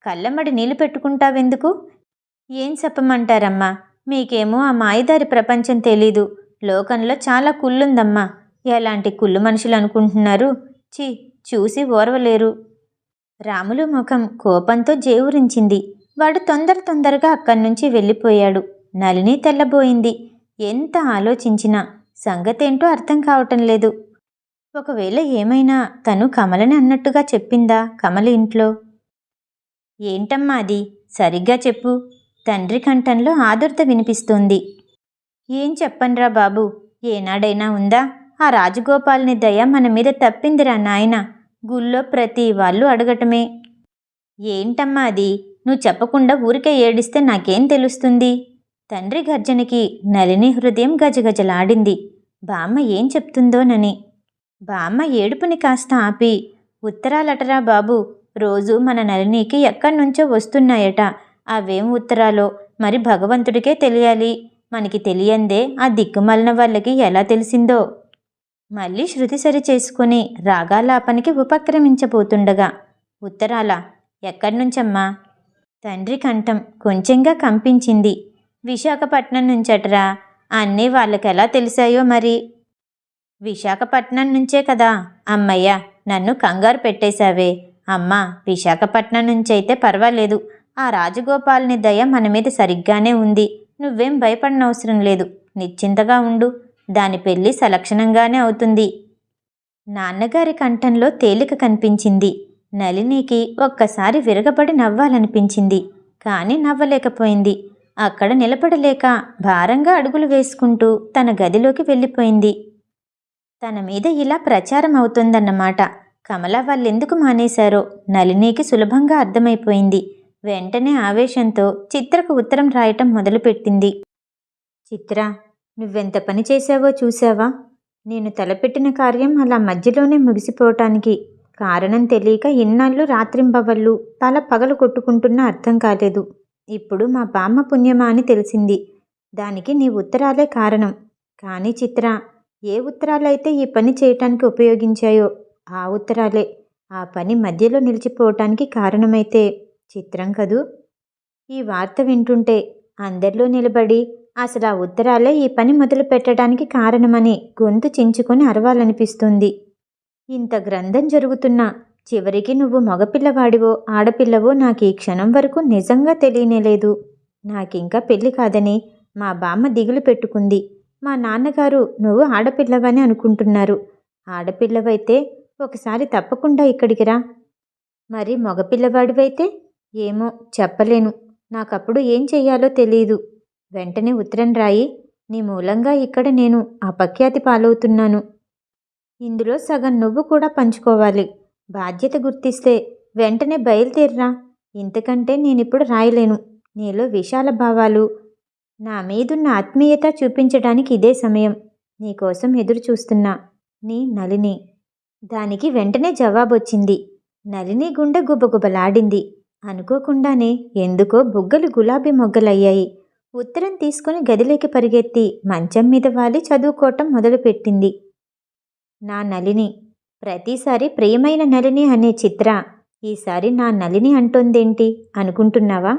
కళ్ళమ్మడి నీళ్లు పెట్టుకుంటావెందుకు? ఏం చెప్పమంటారమ్మా, మీకేమో ఆ మాయదారి ప్రపంచం తెలీదు. లోకంలో చాలా కుళ్ళుందమ్మా. ఎలాంటి కుళ్ళు మనుషులు అనుకుంటున్నారు? చూసి ఓర్వలేరు. రాములు ముఖం కోపంతో జేవురించింది. వాడు తొందరగా అక్కడి నుంచి వెళ్ళిపోయాడు. నళిని తెల్లబోయింది. ఎంత ఆలోచించినా సంగతేంటో అర్థం కావటం లేదు. ఒకవేళ ఏమైనా తను కమలని అన్నట్టుగా చెప్పిందా కమల ఇంట్లో? ఏంటమ్మా అది, సరిగ్గా చెప్పు. తండ్రి కంఠంలో ఆదుర్ద వినిపిస్తోంది. ఏం చెప్పన్రా బాబు, ఏనాడైనా ఉందా? ఆ రాజగోపాల్ని దయ మన మీద తప్పిందిరా నాయన. గుళ్ళో ప్రతి వాళ్ళు అడగటమే. ఏంటమ్మా అది, నువ్వు చెప్పకుండా ఊరికే ఏడిస్తే నాకేం తెలుస్తుంది? తండ్రి గర్జనకి నళిని హృదయం గజగజలాడింది. బామ్మ ఏం చెప్తుందోనని. బామ్మ ఏడుపుని కాస్త ఆపి, ఉత్తరాలటరా బాబు, రోజు మన నళినికి ఎక్కడ్నుంచో వస్తున్నాయట. అవేం ఉత్తరాలో మరి భగవంతుడికే తెలియాలి. మనకి తెలియందే ఆ దిక్కుమాలిన వాళ్ళకి ఎలా తెలిసిందో. మళ్ళీ శృతి సరి చేసుకుని రాగాలాపనికి ఉపక్రమించబోతుండగా, ఉత్తరాలా? ఎక్కడ్నుంచమ్మా? తండ్రి కంఠం కొంచెంగా కంపించింది. విశాఖపట్నం నుంచటరా. అన్నీ వాళ్ళకెలా తెలిసాయో మరి. విశాఖపట్నం నుంచే కదా. అమ్మయ్య, నన్ను కంగారు పెట్టేశావే. అమ్మా, విశాఖపట్నం నుంచైతే పర్వాలేదు. ఆ రాజగోపాల్ని దయ మన మీద సరిగ్గానే ఉంది. నువ్వేం భయపడనవసరం లేదు. నిశ్చింతగా ఉండు. దాని పెళ్ళి సలక్షణంగానే అవుతుంది. నాన్నగారి కంఠంలో తేలిక కనిపించింది. నళినికి ఒక్కసారి విరగబడి నవ్వాలనిపించింది. కానీ నవ్వలేకపోయింది. అక్కడ నిలబడలేక భారంగా అడుగులు వేసుకుంటూ తన గదిలోకి వెళ్ళిపోయింది. తన మీద ఇలా ప్రచారం అవుతుందన్నమాట. కమల వాళ్ళెందుకు మానేశారో నళినికి సులభంగా అర్థమైపోయింది. వెంటనే ఆవేశంతో చిత్రకు ఉత్తరం రాయటం మొదలుపెట్టింది. చిత్ర, నువ్వెంత పని చేశావో చూశావా? నేను తలపెట్టిన కార్యం అలా మధ్యలోనే ముగిసిపోవటానికి కారణం తెలియక ఇన్నాళ్ళు రాత్రింబవళ్ళు తల పగలు కొట్టుకుంటున్నా అర్థం కాలేదు. ఇప్పుడు మా బామ్మ పుణ్యమా అని తెలిసింది. దానికి నీ ఉత్తరాలే కారణం. కానీ చిత్ర, ఏ ఉత్తరాలైతే ఈ పని చేయటానికి ఉపయోగించాయో ఆ ఉత్తరాలే ఆ పని మధ్యలో నిలిచిపోవటానికి కారణమైతే చిత్రం కదూ. ఈ వార్త వింటుంటే అందరిలో నిలబడి అసలు ఆ ఉత్తరాలే ఈ పని మొదలు పెట్టడానికి కారణమని గొంతు చించుకొని అరవాలనిపిస్తుంది. ఇంత గ్రంథం జరుగుతున్నా చివరికి నువ్వు మగపిల్లవాడివో ఆడపిల్లవో నాకు ఈ క్షణం వరకు నిజంగా తెలియనేలేదు. నాకింకా పెళ్లి కాదని మా బామ్మ దిగులు పెట్టుకుంది. మా నాన్నగారు నువ్వు ఆడపిల్లవని అనుకుంటున్నారు. ఆడపిల్లవైతే ఒకసారి తప్పకుండా ఇక్కడికి రా. మరి మగపిల్లవాడివైతే ఏమో చెప్పలేను. నాకప్పుడు ఏం చెయ్యాలో తెలియదు. వెంటనే ఉత్తరం రాయి. నీ మూలంగా ఇక్కడ నేను అపఖ్యాతి పాలవుతున్నాను. ఇందులో సగం నువ్వు కూడా పంచుకోవాలి. బాధ్యత గుర్తిస్తే వెంటనే బయలుదేర్రా. ఇంతకంటే నేనిప్పుడు రాయలేను. నీలో విశాల భావాలు, నా మీదున్న ఆత్మీయత చూపించడానికి ఇదే సమయం. నీకోసం ఎదురు చూస్తున్నా. నీ నళిని. దానికి వెంటనే జవాబొచ్చింది. నళిని గుండె గుబగుబలాడింది. అనుకోకుండానే ఎందుకో బుగ్గలు గులాబీ మొగ్గలయ్యాయి. ఉత్తరం తీసుకుని గదిలోకి పరిగెత్తి మంచం మీద వాలి చదువుకోవటం మొదలుపెట్టింది. నా నళిని. ప్రతిసారి ప్రియమైన నళిని అనే చిత్ర ఈసారి నా నళిని అంటోందేంటి అనుకుంటున్నావా?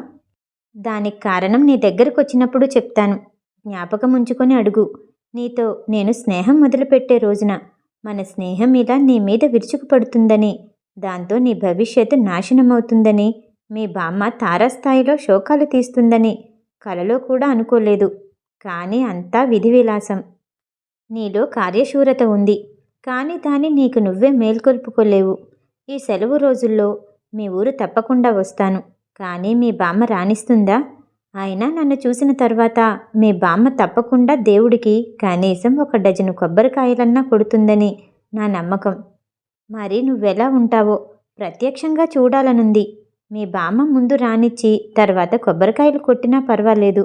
దానికి కారణం నీ దగ్గరకొచ్చినప్పుడు చెప్తాను. జ్ఞాపకం ఉంచుకొని అడుగు. నీతో నేను స్నేహం మొదలుపెట్టే రోజున మన స్నేహం ఇలా నీ మీద విరుచుకుపడుతుందని, దాంతో నీ భవిష్యత్తు నాశనమవుతుందని, మీ బామ్మ తారాస్థాయిలో శోకాలు తీస్తుందని కలలో కూడా అనుకోలేదు. కానీ అంతా విధి విలాసం. నీలో కార్యశూరత ఉంది. కానీ దాన్ని నీకు నువ్వే మేల్కొల్పుకోలేవు. ఈ సెలవు రోజుల్లో మీ ఊరు తప్పకుండా వస్తాను. కానీ మీ బామ్మ రాణిస్తుందా? అయినా నన్ను చూసిన తర్వాత మీ బామ్మ తప్పకుండా దేవుడికి కనీసం 1 డజను కొబ్బరికాయలన్నా కొడుతుందని నా నమ్మకం. మరి నువ్వెలా ఉంటావో ప్రత్యక్షంగా చూడాలనుంది. మీ బామ్మ ముందు రానిచ్చి తర్వాత కొబ్బరికాయలు కొట్టినా పర్వాలేదు.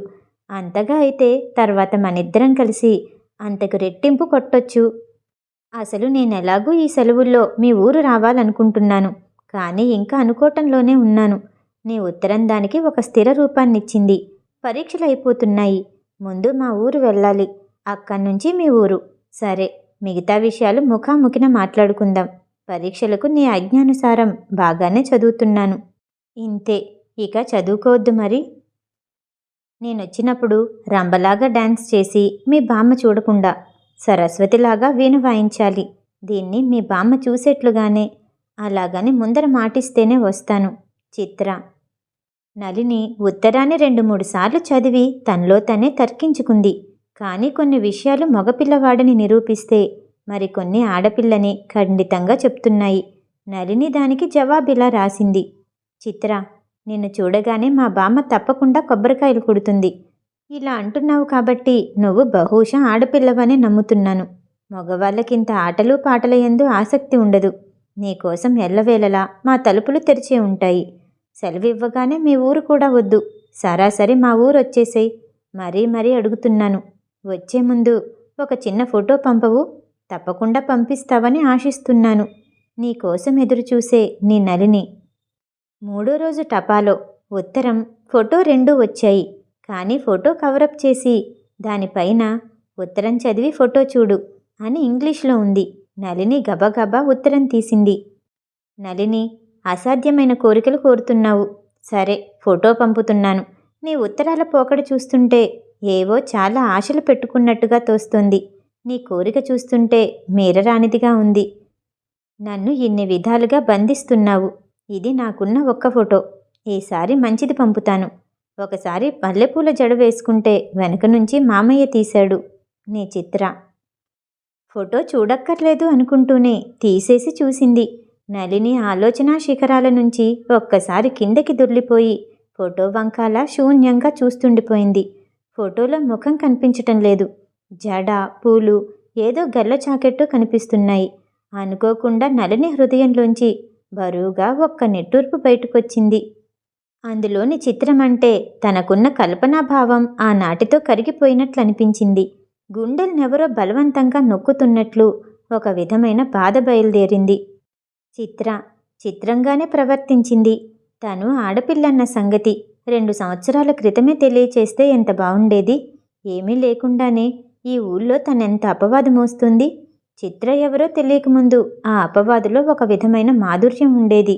అంతగా అయితే తర్వాత మనిద్దరం కలిసి అంతకు రెట్టింపు కొట్టొచ్చు. అసలు నేనెలాగూ ఈ సెలవుల్లో మీ ఊరు రావాలనుకుంటున్నాను. కానీ ఇంకా అనుకోవటంలోనే ఉన్నాను. నీ ఉత్తరం దానికి ఒక స్థిర రూపాన్నిచ్చింది. పరీక్షలు అయిపోతున్నాయి. ముందు మా ఊరు వెళ్ళాలి. అక్కడ్నుంచి మీ ఊరు. సరే, మిగతా విషయాలు ముఖాముఖిన మాట్లాడుకుందాం. పరీక్షలకు నీ ఆజ్ఞానుసారం బాగానే చదువుతున్నాను. ఇంతే, ఇక చదువుకోవద్దు మరి. నేనొచ్చినప్పుడు రంబలాగా డాన్స్ చేసి మీ బామ్మ చూడకుండా సరస్వతిలాగా వీణ వాయించాలి. దీన్ని మీ బామ్మ చూసేట్లుగానే అలాగని ముందర మాటిస్తేనే వస్తాను. చిత్ర. నళిని ఉత్తరాన్ని 2-3 సార్లు చదివి తనలో తనే తర్కించుకుంది. కానీ కొన్ని విషయాలు మగపిల్లవాడని నిరూపిస్తే మరికొన్ని ఆడపిల్లని ఖండితంగా చెప్తున్నాయి. నళిని దానికి జవాబిలా రాసింది. చిత్ర, నిన్ను చూడగానే మా బామ్మ తప్పకుండా కొబ్బరికాయలు కొడుతుంది. ఇలా అంటున్నావు కాబట్టి నువ్వు బహుశా ఆడపిల్లవని నమ్ముతున్నాను. మగవాళ్ళకింత ఆటలు పాటల యందు ఆసక్తి ఉండదు. నీకోసం ఎల్లవేళలా మా తలుపులు తెరిచే ఉంటాయి. సెలవివ్వగానే మీ ఊరు కూడా వద్దు. సరాసరి మా ఊరు వచ్చేసేయ్. మరీ అడుగుతున్నాను. వచ్చే ముందు ఒక చిన్న ఫోటో పంపవు? తప్పకుండా పంపిస్తావని ఆశిస్తున్నాను. నీకోసం ఎదురుచూసే నీ నళిని. 3వ రోజు టపాలో ఉత్తరం, ఫోటో 2 వచ్చాయి. కానీ ఫోటో కవరప్ చేసి దానిపైన ఉత్తరం చదివి ఫోటో చూడు అని ఇంగ్లీష్లో ఉంది. నళిని గబగబా ఉత్తరం తీసింది. నళిని, అసాధ్యమైన కోరికలు కోరుతున్నావు. సరే, ఫోటో పంపుతున్నాను. నీ ఉత్తరాల పోకడ చూస్తుంటే ఏవో చాలా ఆశలు పెట్టుకున్నట్టుగా తోస్తోంది. నీ కోరిక చూస్తుంటే మీరరానిదిగా ఉంది. నన్ను ఇన్ని విధాలుగా బంధిస్తున్నావు. ఇది నాకున్న ఒక్క ఫోటో. ఈసారి మంచిది పంపుతాను. ఒకసారి మల్లెపూల జడ వేసుకుంటే వెనక నుంచి మామయ్య తీశాడు. నీ చిత్ర. ఫోటో చూడక్కర్లేదు అనుకుంటూనే తీసేసి చూసింది. నళిని ఆలోచనా శిఖరాల నుంచి ఒక్కసారి కిందకి దొర్లిపోయి ఫోటో వంకాల శూన్యంగా చూస్తుండిపోయింది. ఫోటోలో ముఖం కనిపించటం లేదు. జడ, పూలు, ఏదో గల్ల చాకెట్టు కనిపిస్తున్నాయి. అనుకోకుండా నళిని హృదయంలోంచి బరువుగా ఒక్క నిట్టూర్పు బయటకొచ్చింది. అందులోని చిత్రమంటే తనకున్న కల్పనాభావం ఆనాటితో కరిగిపోయినట్లనిపించింది. గుండెలనెవరో బలవంతంగా నొక్కుతున్నట్లు ఒక విధమైన బాధ బయలుదేరింది. చిత్ర చిత్రంగానే ప్రవర్తించింది. తను ఆడపిల్లన్న సంగతి 2 సంవత్సరాల క్రితమే తెలియచేస్తే ఎంత బావుండేది. ఏమీ లేకుండానే ఈ ఊళ్ళో తనెంత అపవాదు మోస్తుంది. చిత్ర ఎవరో తెలియకముందు ఆ అపవాదులో ఒక విధమైన మాధుర్యం ఉండేది.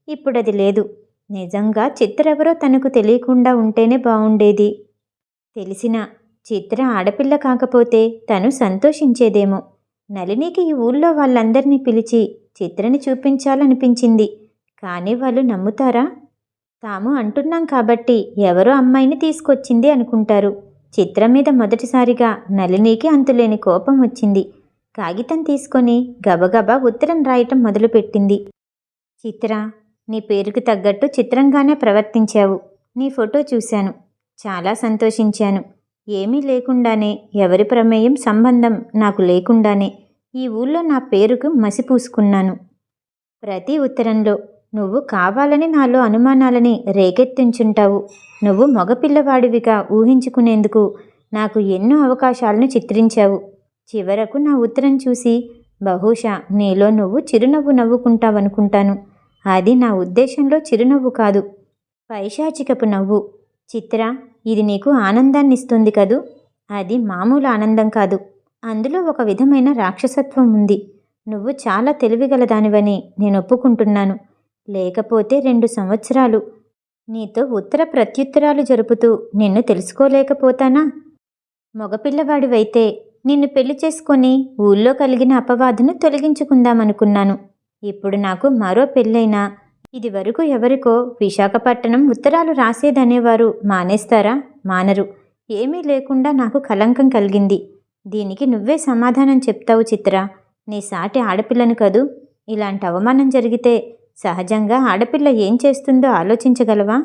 ఇప్పుడది లేదు. నిజంగా చిత్ర ఎవరో తనకు తెలియకుండా ఉంటేనే బావుండేది. తెలిసినా చిత్ర ఆడపిల్ల కాకపోతే తను సంతోషించేదేమో. నళినికి ఈ ఊళ్ళో వాళ్ళందరినీ పిలిచి చిత్రని చూపించాలనిపించింది. కానీ వాళ్ళు నమ్ముతారా? తాము అంటున్నాం కాబట్టి ఎవరో అమ్మాయిని తీసుకొచ్చింది అనుకుంటారు. చిత్ర మీద మొదటిసారిగా నళినికి అంతులేని కోపం వచ్చింది. కాగితం తీసుకొని గబగబా ఉత్తరం రాయటం మొదలుపెట్టింది. చిత్ర, నీ పేరుకు తగ్గట్టు చిత్రంగానే ప్రవర్తించావు. నీ ఫోటో చూశాను. చాలా సంతోషించాను. ఏమీ లేకుండానే, ఎవరి ప్రమేయం సంబంధం నాకు లేకుండానే ఈ ఊళ్ళో నా పేరుకు మసి పూసుకున్నాను. ప్రతి ఉత్తరంలో నువ్వు కావాలని నాలో అనుమానాలని రేకెత్తించుంటావు. నువ్వు మగపిల్లవాడివిగా ఊహించుకునేందుకు నాకు ఎన్నో అవకాశాలను చిత్రించావు. చివరకు నా ఉత్తరం చూసి బహుశా నీలో నువ్వు చిరునవ్వు నవ్వుకుంటావనుకుంటాను. అది నా ఉద్దేశంలో చిరునవ్వు కాదు, పైశాచికపు నవ్వు. చిత్ర, ఇది నీకు ఆనందాన్నిస్తుంది కదూ? అది మామూలు ఆనందం కాదు. అందులో ఒక విధమైన రాక్షసత్వం ఉంది. నువ్వు చాలా తెలివిగలదానివని నేను ఒప్పుకుంటున్నాను. లేకపోతే 2 సంవత్సరాలు నీతో ఉత్తర ప్రత్యుత్తరాలు జరుపుతూ నిన్ను తెలుసుకోలేకపోతానా? మగపిల్లవాడివైతే నిన్ను పెళ్లి చేసుకొని ఊళ్ళో కలిగిన అపవాదును తొలగించుకుందామనుకున్నాను. ఇప్పుడు నాకు మరో పెళ్ళైనా ఇదివరకు ఎవరికో విశాఖపట్నం ఉత్తరాలు రాసేదనేవారు మానేస్తారా? మానరు. ఏమీ లేకుండా నాకు కలంకం కలిగింది. దీనికి నువ్వే సమాధానం చెప్తావు చిత్ర. నీ సాటి ఆడపిల్లను కదూ. ఇలాంటి అవమానం జరిగితే సహజంగా ఆడపిల్ల ఏం చేస్తుందో ఆలోచించగలవా?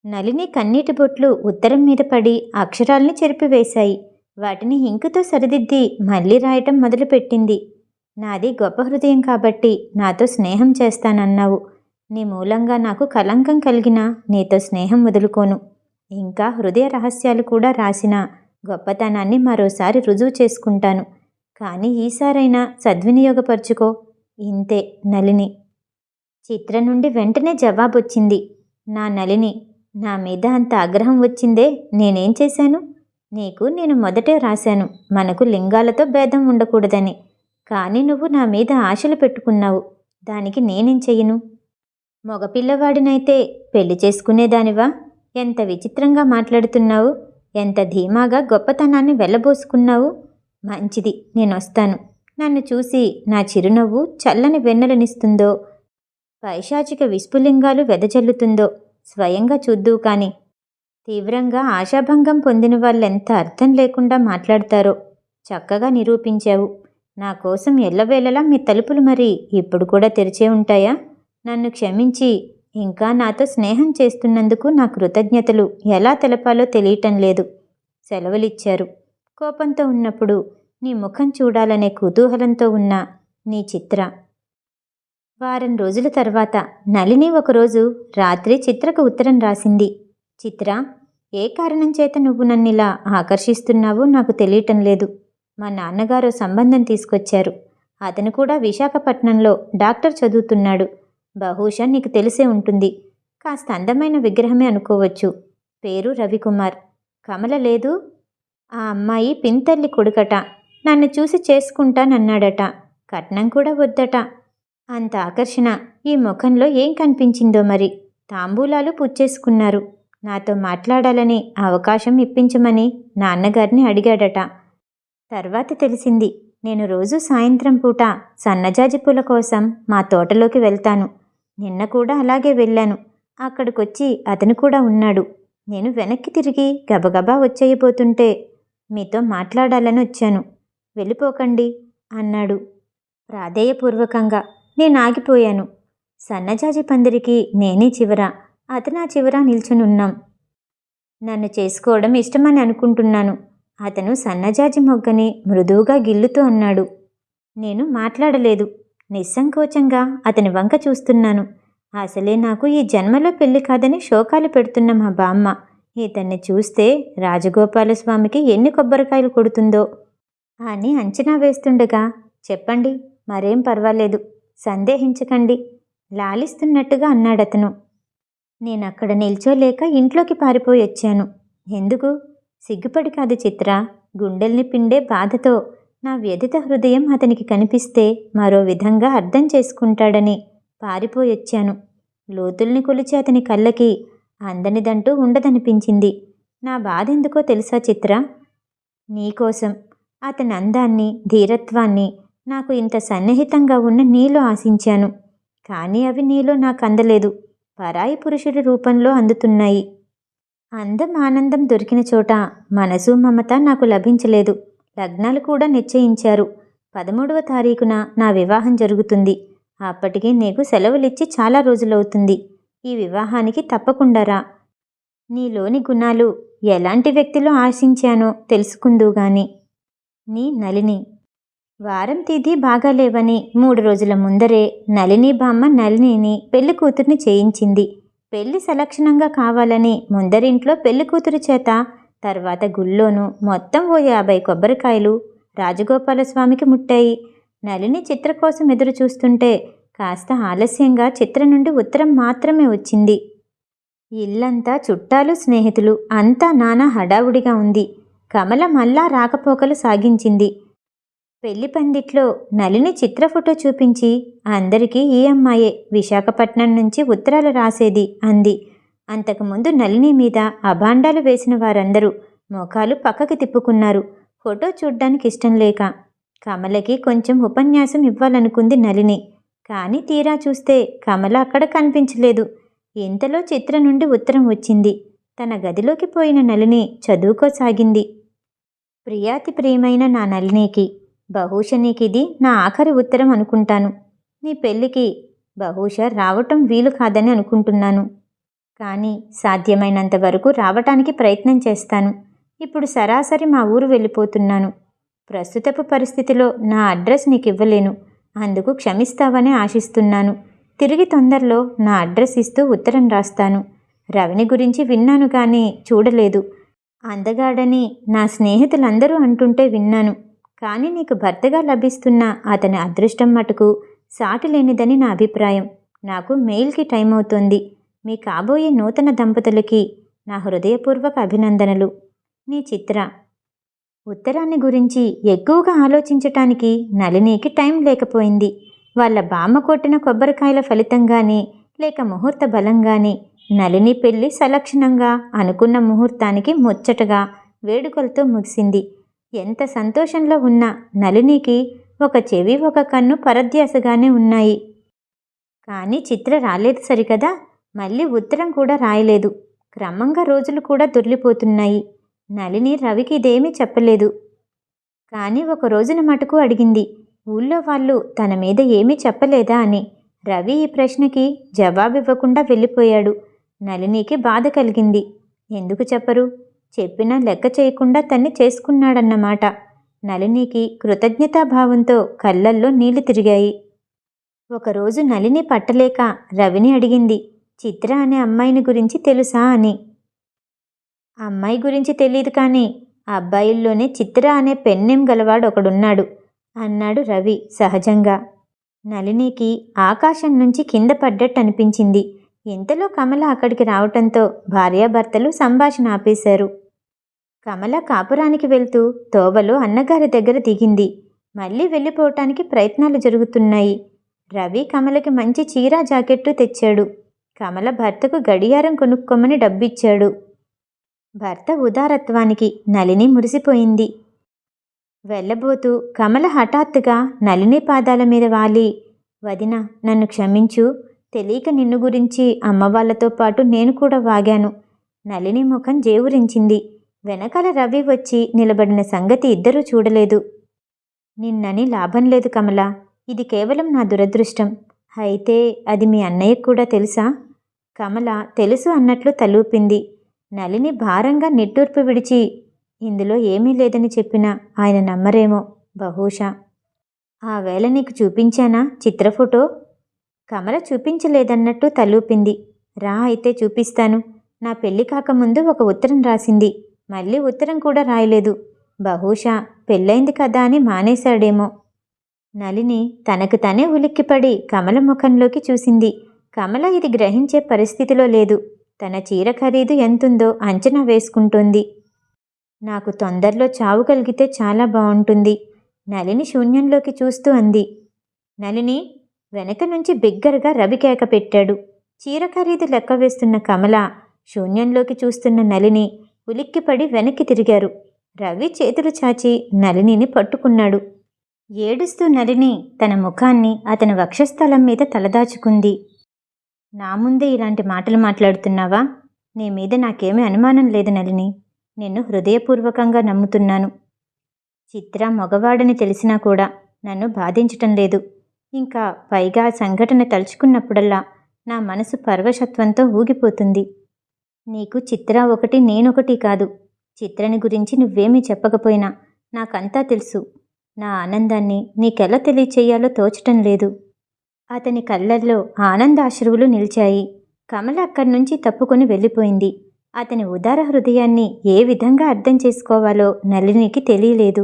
నళిని కన్నీటి బొట్లు ఉత్తరం మీద పడి అక్షరాల్ని చెరిపివేశాయి. వాటిని ఇంకుతో సరిదిద్ది మళ్ళీ రాయటం మొదలుపెట్టింది. నాది గొప్ప హృదయం కాబట్టి నాతో స్నేహం చేస్తానన్నావు. నీ మూలంగా నాకు కలంకం కలిగినా నీతో స్నేహం వదులుకోను. ఇంకా హృదయ రహస్యాలు కూడా రాసిన గొప్పతనాన్ని మరోసారి రుజువు చేసుకుంటాను. కానీ ఈసారైనా సద్వినియోగపరుచుకో. ఇంతే, నళిని. చిత్ర నుండి వెంటనే జవాబొచ్చింది. నా నళిని, నా మీద అంత ఆగ్రహం వచ్చిందే నేనేం చేశాను? నీకు నేను మొదటే రాశాను మనకు లింగాలతో భేదం ఉండకూడదని. కానీ నువ్వు నా మీద ఆశలు పెట్టుకున్నావు. దానికి నేనేం చెయ్యను? మగపిల్లవాడినైతే పెళ్లి చేసుకునేదానివా? ఎంత విచిత్రంగా మాట్లాడుతున్నావు! ఎంత ధీమాగా గొప్పతనాన్ని వెళ్ళబోసుకున్నావు! మంచిది, నేనొస్తాను. నన్ను చూసి నా చిరునవ్వు చల్లని వెన్నెలనిస్తుందో, పైశాచిక విస్ఫులింగాలు వెదజల్లుతుందో స్వయంగా చూద్దువు కాని. తీవ్రంగా ఆశాభంగం పొందిన వాళ్ళెంత అర్థం లేకుండా మాట్లాడతారో చక్కగా నిరూపించావు. నా కోసం ఎల్లవేళలా మీ తలుపులు మరి ఇప్పుడు కూడా తెరిచే ఉంటాయా? నన్ను క్షమించి ఇంకా నాతో స్నేహం చేస్తున్నందుకు నా కృతజ్ఞతలు ఎలా తెలపాలో తెలియటం లేదు. సెలవులిచ్చారు. కోపంతో ఉన్నప్పుడు నీ ముఖం చూడాలనే కుతూహలంతో ఉన్న నీ చిత్ర. వారం రోజుల తర్వాత నళిని ఒకరోజు రాత్రి చిత్రకు ఉత్తరం రాసింది. చిత్ర, ఏ కారణం చేత నువ్వు నన్నిలా ఆకర్షిస్తున్నావో నాకు తెలియటం లేదు. మా నాన్నగారు సంబంధం తీసుకొచ్చారు. అతను కూడా విశాఖపట్నంలో డాక్టర్ చదువుతున్నాడు. బహుశా నీకు తెలిసే ఉంటుంది. కాస్త అందమైన విగ్రహమే అనుకోవచ్చు. పేరు రవికుమార్. కమల లేదు? ఆ అమ్మాయి పింతల్లి కొడుకట. నన్ను చూసి చేసుకుంటానన్నాడట. కట్నం కూడా వద్దట. అంత ఆకర్షణ ఈ ముఖంలో ఏం కనిపించిందో మరి. తాంబూలాలు పుచ్చేసుకున్నారు. నాతో మాట్లాడాలని అవకాశం ఇప్పించమని నాన్నగారిని అడిగాడట. తర్వాత తెలిసింది. నేను రోజు సాయంత్రం పూట సన్నజాజి పూల కోసం మా తోటలోకి వెళ్తాను. నిన్న కూడా అలాగే వెళ్ళాను. అక్కడికొచ్చి అతను కూడా ఉన్నాడు. నేను వెనక్కి తిరిగి గబగబా వచ్చేయబోతుంటే మీతో మాట్లాడాలని వచ్చాను. వెళ్ళిపోకండి అన్నాడు ప్రాధేయపూర్వకంగా. నేను ఆగిపోయాను. సన్నజాజి పందిరికి నేనే చివర, అతను ఆ చివర నిల్చునున్నాం. నన్ను చేసుకోవడం ఇష్టమని అనుకుంటున్నాను. అతను సన్నజాజి మొగ్గని మృదువుగా గిల్లుతూ అన్నాడు. నేను మాట్లాడలేదు. నిస్సంకోచంగా అతని వంక చూస్తున్నాను. అసలే నాకు ఈ జన్మలో పెళ్లి కాదని శోకాలు పెడుతున్న మా బామ్మ ఇతన్ని చూస్తే రాజగోపాలస్వామికి ఎన్ని కొబ్బరికాయలు కొడుతుందో అని అంచనా వేస్తుండగా, చెప్పండి, మరేం పర్వాలేదు, సందేహించకండి లాలిస్తున్నట్టుగా అన్నాడతను. నేనక్కడ నిల్చోలేక ఇంట్లోకి పారిపోయి వచ్చాను. ఎందుకు? సిగ్గుపడి కాదు చిత్ర, గుండెల్ని పిండే బాధతో నా వ్యధిత హృదయం అతనికి కనిపిస్తే మరో విధంగా అర్థం చేసుకుంటాడని పారిపోయొచ్చాను. లోతుల్ని కొలిచి అతని కళ్ళకి అందనిదంటూ ఉండదనిపించింది. నా బాధెందుకో తెలుసా చిత్ర? నీకోసం. అతని అందాన్ని, ధీరత్వాన్ని నాకు ఇంత సన్నిహితంగా ఉన్న నీలో ఆశించాను. కానీ అవి నీలో నాకు అందలేదు. పరాయి పురుషుడి రూపంలో అందుతున్నాయి. అందం, ఆనందం దొరికిన చోట మనసు, మమత నాకు లభించలేదు. లగ్నాలు కూడా నిశ్చయించారు. 13వ తారీఖున నా వివాహం జరుగుతుంది. అప్పటికి నీకు సెలవులిచ్చి చాలా రోజులవుతుంది. ఈ వివాహానికి తప్పకుండా రా. నీలోని గుణాలు ఎలాంటి వ్యక్తిలో ఆశించానో తెలుసుకుందువు గాని. నీ నళిని. వారం తిథి బాగాలేవని 3 రోజుల ముందరే నళిని బామ్మ నళినిని పెళ్లి కూతుర్ని చేయించింది. పెళ్లి సలక్షణంగా కావాలని ముందరింట్లో పెళ్లి కూతురు చేత, తర్వాత గుళ్ళోనూ మొత్తం ఓ 50 కొబ్బరికాయలు రాజగోపాలస్వామికి ముట్టాయి. నళిని చిత్ర కోసం ఎదురు చూస్తుంటే కాస్త ఆలస్యంగా చిత్ర నుండి ఉత్తరం మాత్రమే వచ్చింది. ఇల్లంతా చుట్టాలు స్నేహితులు అంతా నానా హడావుడిగా ఉంది. కమల మళ్ళా రాకపోకలు సాగించింది. పెళ్లి పందిట్లో నళిని చిత్ర ఫోటో చూపించి, అందరికీ ఈ అమ్మాయే విశాఖపట్నం నుంచి ఉత్తరాలు రాసేది అంది. అంతకుముందు నళిని మీద అభాండాలు వేసిన వారందరూ ముఖాలు పక్కకి తిప్పుకున్నారు, ఫోటో చూడ్డానికి ఇష్టం లేక. కమలకి కొంచెం ఉపన్యాసం ఇవ్వాలనుకుంది నళిని. కానీ తీరా చూస్తే కమల అక్కడ కనిపించలేదు. ఇంతలో చిత్ర నుండి ఉత్తరం వచ్చింది. తన గదిలోకి పోయిన నళిని చదువుకోసాగింది. ప్రియాతి ప్రియమైన నా నళినికి, బహుశా నీకిది నా ఆఖరి ఉత్తరం అనుకుంటాను. నీ పెళ్ళికి బహుశా రావటం వీలు కాదని అనుకుంటున్నాను. కానీ సాధ్యమైనంత వరకు రావటానికి ప్రయత్నం చేస్తాను. ఇప్పుడు సరాసరి మా ఊరు వెళ్ళిపోతున్నాను. ప్రస్తుతపు పరిస్థితిలో నా అడ్రస్ నీకు ఇవ్వలేను. అందుకు క్షమిస్తావని ఆశిస్తున్నాను. తిరిగి తొందరలో నా అడ్రస్ ఇస్తూ ఉత్తరం రాస్తాను. రవిని గురించి విన్నాను కానీ చూడలేదు. అందగాడని నా స్నేహితులందరూ అంటుంటే విన్నాను. కానీ నీకు భర్తగా లభిస్తున్న అతని అదృష్టం మటుకు సాటి లేనిదని నా అభిప్రాయం. నాకు మెయిల్కి టైం అవుతోంది. మీ కాబోయే నూతన దంపతులకి నా హృదయపూర్వక అభినందనలు. నీ చిత్ర. ఉత్తరాన్ని గురించి ఎక్కువగా ఆలోచించటానికి నళినికి టైం లేకపోయింది. వాళ్ళ బామ్మ కొట్టిన కొబ్బరికాయల ఫలితంగాని లేక ముహూర్త బలంగాని నళిని పెళ్లి సలక్షణంగా అనుకున్న ముహూర్తానికి ముచ్చటగా వేడుకలతో ముగిసింది. ఎంత సంతోషంలో ఉన్న నళినికి ఒక చెవి ఒక కన్ను పరధ్యాసగానే ఉన్నాయి. కానీ చిత్ర రాలేదు సరికదా, మళ్ళీ ఉత్తరం కూడా రాయలేదు. క్రమంగా రోజులు కూడా దొర్లిపోతున్నాయి. నళిని రవికి ఇదేమీ చెప్పలేదు. కానీ ఒక రోజున మటుకు అడిగింది, ఊళ్ళో వాళ్ళు తన మీద ఏమీ చెప్పలేదా అని. రవి ఈ ప్రశ్నకి జవాబివ్వకుండా వెళ్ళిపోయాడు. నళినికి బాధ కలిగింది. ఎందుకు చెప్పరు? చెప్పినా లెక్క చేయకుండా తన్ని చేసుకున్నాడన్నమాట. నళినికి కృతజ్ఞతాభావంతో కళ్ళల్లో నీళ్లు తిరిగాయి. ఒకరోజు నళిని పట్టలేక రవిని అడిగింది, చిత్ర అనే అమ్మాయిని గురించి తెలుసా అని. అమ్మాయి గురించి తెలియదు కానీ అబ్బాయిల్లోనే చిత్ర అనే పెన్నెం గలవాడు ఒకడున్నాడు అన్నాడు రవి సహజంగా. నళినికి ఆకాశం నుంచి కింద పడ్డట్టు అనిపించింది. ఇంతలో కమల అక్కడికి రావటంతో భార్యాభర్తలు సంభాషణ ఆపేశారు. కమల కాపురానికి వెళ్తూ తోవలో అన్నగారి దగ్గర దిగింది. మళ్ళీ వెళ్ళిపోవటానికి ప్రయత్నాలు జరుగుతున్నాయి. రవి కమలకి మంచి చీర జాకెట్టు తెచ్చాడు. కమల భర్తకు గడియారం కొనుక్కోమని డబ్బిచ్చాడు. భర్త ఉదారత్వానికి నళిని మురిసిపోయింది. వెళ్ళబోతూ కమల హఠాత్తుగా నళిని పాదాల మీద వాలి, వదిన నన్ను క్షమించు, తెలియక నిన్ను గురించి అమ్మవాళ్లతో పాటు నేను కూడా వాగాను. నళిని ముఖం జేవురించింది. వెనకాల రవి వచ్చి నిలబడిన సంగతి ఇద్దరూ చూడలేదు. నిన్నని లాభం లేదు కమల, ఇది కేవలం నా దురదృష్టం. అయితే అది మీ అన్నయ్యకు కూడా తెలుసా? కమల తెలుసు అన్నట్లు తలూపింది. నళిని భారంగా నిట్టూర్పు విడిచి, ఇందులో ఏమీ లేదని చెప్పినా ఆయన నమ్మరేమో బహుశా. ఆ వేళ నీకు చూపించానా చిత్ర ఫోటో? కమల చూపించలేదన్నట్టు తలూపింది. రా అయితే చూపిస్తాను. నా పెళ్లి కాకముందు ఒక ఉత్తరం రాసింది. మళ్ళీ ఉత్తరం కూడా రాయలేదు. బహుశా పెళ్ళైంది కదా అని మానేశాడేమో. నళిని తనకు తనే ఉలిక్కిపడి కమల ముఖంలోకి చూసింది. కమల ఇది గ్రహించే పరిస్థితిలో లేదు. తన చీర ఖరీదు ఎంతుందో అంచనా వేసుకుంటోంది. నాకు తొందరలో చావు కలిగితే చాలా బాగుంటుంది. నళిని శూన్యంలోకి చూస్తూ అంది. నళిని వెనక నుంచి బిగ్గరగా రవి కేక పెట్టాడు. చీర ఖరీదు లెక్క వేస్తున్న కమల, శూన్యంలోకి చూస్తున్న నళిని ఉలిక్కిపడి వెనక్కి తిరిగారు. రవి చేతులు చాచి నళినిని పట్టుకున్నాడు. ఏడుస్తూ నళిని తన ముఖాన్ని అతని వక్షస్థలం మీద తలదాచుకుంది. నా ముందే ఇలాంటి మాటలు మాట్లాడుతున్నావా? నీ మీద నాకేమీ అనుమానం లేదు నళిని. నిన్ను హృదయపూర్వకంగా నమ్ముతున్నాను. చిత్ర మగవాడని తెలిసినా కూడా నన్ను బాధించటం లేదు. ఇంకా పైగా సంఘటన తలుచుకున్నప్పుడల్లా నా మనసు పరవశత్వంతో ఊగిపోతుంది. నీకు చిత్ర ఒకటి నేనొకటి కాదు. చిత్రని గురించి నువ్వేమీ చెప్పకపోయినా నాకంతా తెలుసు. నా ఆనందాన్ని నీకెలా తెలియచేయాలో తోచటం లేదు. అతని కళ్ళల్లో ఆనందాశ్రువులు నిలిచాయి. కమల అక్కడి నుంచి తప్పుకొని వెళ్ళిపోయింది. అతని ఉదార హృదయాన్ని ఏ విధంగా అర్థం చేసుకోవాలో నళినికి తెలియలేదు.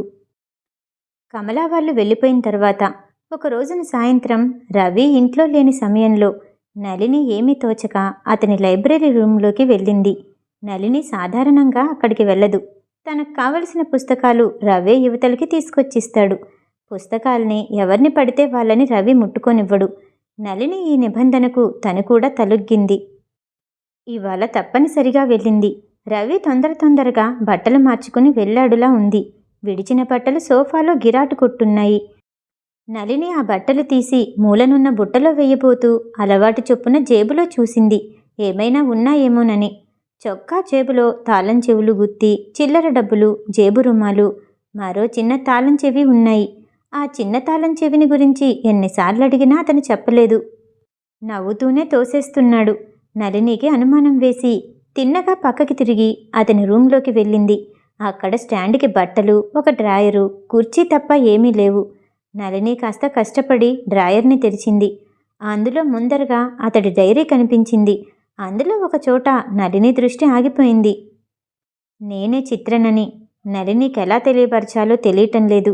కమలా వాళ్ళు వెళ్ళిపోయిన తర్వాత ఒక రోజున సాయంత్రం రవి ఇంట్లో లేని సమయంలో నళిని ఏమీ తోచక అతని లైబ్రరీ రూంలోకి వెళ్ళింది. నళిని సాధారణంగా అక్కడికి వెళ్ళదు. తనకు కావలసిన పుస్తకాలు రవే యువతలకి తీసుకొచ్చిస్తాడు. పుస్తకాల్ని ఎవరిని పడితే వాళ్ళని రవి ముట్టుకొనివ్వడు. నళిని ఈ నిబంధనకు తను కూడా తలొగ్గింది. ఇవాళ తప్పనిసరిగా వెళ్ళింది. రవి తొందరగా బట్టలు మార్చుకుని వెళ్ళాడులా ఉంది. విడిచిన బట్టలు సోఫాలో గిరాటు కొట్టున్నాయి. నళిని ఆ బట్టలు తీసి మూలనున్న బుట్టలో వెయ్యబోతూ అలవాటు చొప్పున జేబులో చూసింది ఏమైనా ఉన్నాయేమోనని. చొక్కా జేబులో తాళం చెవులు గుత్తి, చిల్లర డబ్బులు, జేబు రుమాలు, మరో చిన్న తాళం చెవి ఉన్నాయి. ఆ చిన్న తాళం చెవిని గురించి ఎన్నిసార్లు అడిగినా అతను చెప్పలేదు. నవ్వుతూనే తోసేస్తున్నాడు. నళినికి అనుమానం వేసి తిన్నగా పక్కకి తిరిగి అతని రూంలోకి వెళ్ళింది. అక్కడ స్టాండ్కి బట్టలు, ఒక డ్రాయరు, కుర్చీ తప్ప ఏమీ లేవు. నళిని కాస్త కష్టపడి డ్రాయర్ని తెరిచింది. అందులో ముందరగా అతడి డైరీ కనిపించింది. అందులో ఒక చోట నళిని దృష్టి ఆగిపోయింది. నేనే చిత్రనని నళినికెలా తెలియపరచాలో తెలియటం లేదు.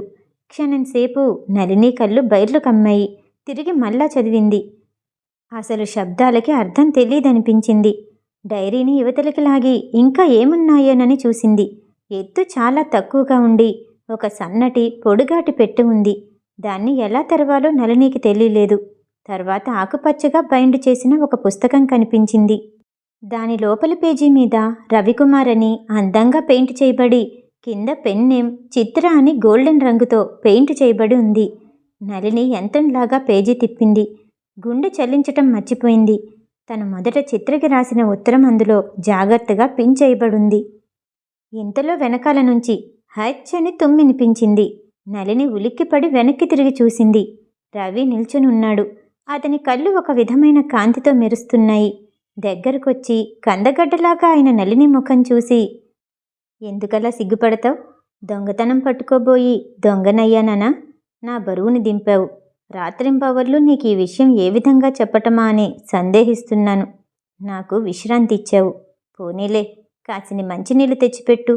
క్షణంసేపు నళిని కళ్ళు బైర్లు కమ్మాయి. తిరిగి మళ్ళా చదివింది. అసలు శబ్దాలకి అర్థం తెలీదనిపించింది. డైరీని యువతలకి లాగి ఇంకా ఏమున్నాయోనని చూసింది. ఎత్తు చాలా తక్కువగా ఉండి ఒక సన్నటి పొడుగాటి పెట్టె ఉంది. దాన్ని ఎలా తెరవాలో నళినికి తెలియలేదు. తర్వాత ఆకుపచ్చగా బైండ్ చేసిన ఒక పుస్తకం కనిపించింది. దాని లోపలి పేజీ మీద రవికుమార్ అని అందంగా పెయింట్ చేయబడి, కింద పెన్ నేమ్ చిత్ర అని గోల్డెన్ రంగుతో పెయింట్ చేయబడి ఉంది. నళిని యంత్రంలాగా పేజీ తిప్పింది. గుండె చలించటం మర్చిపోయింది. తను మొదట చిత్రకి రాసిన ఉత్తరం అందులో జాగ్రత్తగా పిన్ చేయబడుంది. ఇంతలో వెనకాల నుంచి హచ్ అని తుమ్మినిపించింది. నళిని ఉలిక్కిపడి వెనక్కి తిరిగి చూసింది. రవి నిల్చునున్నాడు. అతని కళ్ళు ఒక విధమైన కాంతితో మెరుస్తున్నాయి. దగ్గరకొచ్చి కందగడ్డలాగా ఆయన నళిని ముఖం చూసి, ఎందుకలా సిగ్గుపడతావు? దొంగతనం పట్టుకోబోయి దొంగనయ్యానా? నా బరువుని దింపావు. రాత్రింబవళ్ళు నీకు ఈ విషయం ఏ విధంగా చెప్పటమా అని సందేహిస్తున్నాను. నాకు విశ్రాంతి ఇచ్చావు. పోనీలే, కాసిని మంచినీళ్ళు తెచ్చిపెట్టు.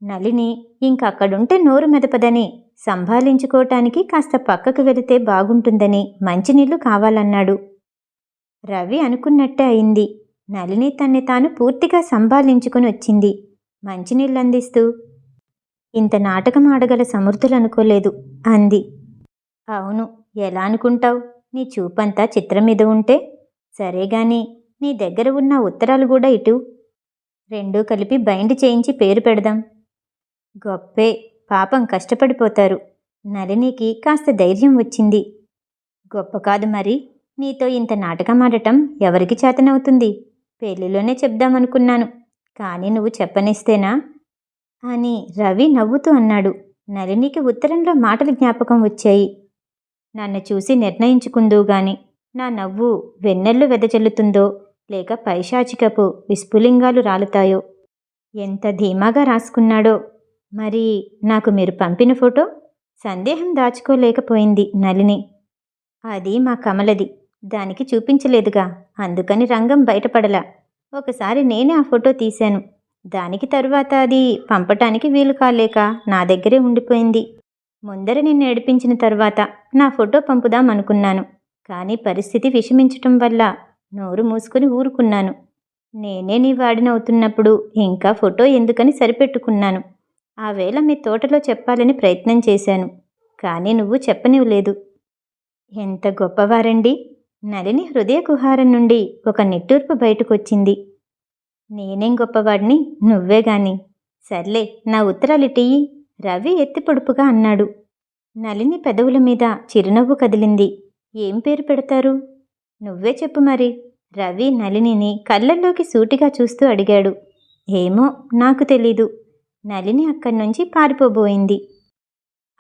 నళిని ఇంకక్కడుంటే నోరు మెదపదని, సంభాళించుకోవటానికి కాస్త పక్కకు వెళితే బాగుంటుందని మంచినీళ్లు కావాలన్నాడు. రవి అనుకున్నట్టే అయింది. నళిని తన్ని తాను పూర్తిగా సంభాళించుకుని వచ్చింది. మంచినీళ్ళందిస్తూ, ఇంత నాటకం ఆడగల సమర్థులనుకోలేదు అంది. అవును, ఎలా అనుకుంటావు? నీ చూపంతా చిత్రం మీద ఉంటే. సరేగాని నీ దగ్గర ఉన్న ఉత్తరాలు కూడా ఇటు. రెండూ కలిపి బైండ్ చేయించి పేరు పెడదాం. గొప్పే, పాపం కష్టపడిపోతారు. నళినికి కాస్త ధైర్యం వచ్చింది. గొప్ప కాదు మరి. నీతో ఇంత నాటకమాడటం ఎవరికి చేతనవుతుంది? పెళ్లిలోనే చెప్దామనుకున్నాను, కానీ నువ్వు చెప్పనిస్తేనా అని రవి నవ్వుతూ అన్నాడు. నళినికి ఉత్తరంలో మాటలు జ్ఞాపకం వచ్చాయి. నన్ను చూసి నిర్ణయించుకుందువు గాని నా నవ్వు వెన్నెల్లు వెదజల్లుతుందో లేక పైశాచికపు విస్ఫులింగాలు రాలుతాయో. ఎంత ధీమాగా రాసుకున్నాడో. మరి నాకు మీరు పంపిన ఫోటో? సందేహం దాచుకోలేకపోయింది నళిని. అది మా కమలది. దానికి చూపించలేదుగా, అందుకని రంగం బయటపడలా. ఒకసారి నేనే ఆ ఫోటో తీశాను. దానికి తరువాత అది పంపటానికి వీలు కాలేక నా దగ్గరే ఉండిపోయింది. ముందర నిన్ను ఏడిపించిన తర్వాత నా ఫోటో పంపుదామనుకున్నాను. కానీ పరిస్థితి విషమించటం వల్ల నోరు మూసుకుని ఊరుకున్నాను. నేనే నీ వాడినవుతున్నప్పుడు ఇంకా ఫోటో ఎందుకని సరిపెట్టుకున్నాను. ఆ వేళ మీ తోటలో చెప్పాలని ప్రయత్నం చేశాను, కానీ నువ్వు చెప్పనివ్వలేదు. ఎంత గొప్పవారండి. నళిని హృదయ కుహారం నుండి ఒక నిట్టూర్పు బయటకొచ్చింది. నేనేం గొప్పవాడిని, నువ్వే గాని. సర్లే, నా ఉత్తరాలిటియ్యి, రవి ఎత్తి పొడుపుగా అన్నాడు. నళిని పెదవుల మీద చిరునవ్వు కదిలింది. ఏం పేరు పెడతారు? నువ్వే చెప్పు మరి. రవి నళినిని కళ్ళల్లోకి సూటిగా చూస్తూ అడిగాడు. ఏమో, నాకు తెలీదు. నళిని అక్కడి నుంచి పారిపోబోయింది.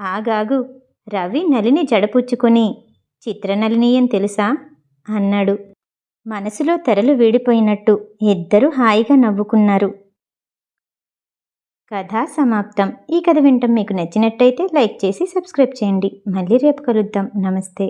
ఆగాగు. రవి నళిని జడపుచ్చుకొని, చిత్రనళినీయం తెలుసా అన్నాడు. మనసులో తెరలు వీడిపోయినట్టు ఇద్దరూ హాయిగా నవ్వుకున్నారు. కథ సమాప్తం. ఈ కథ వినటం మీకు నచ్చినట్టయితే లైక్ చేసి సబ్స్క్రైబ్ చేయండి. మళ్ళీ రేపు కలుద్దాం. నమస్తే.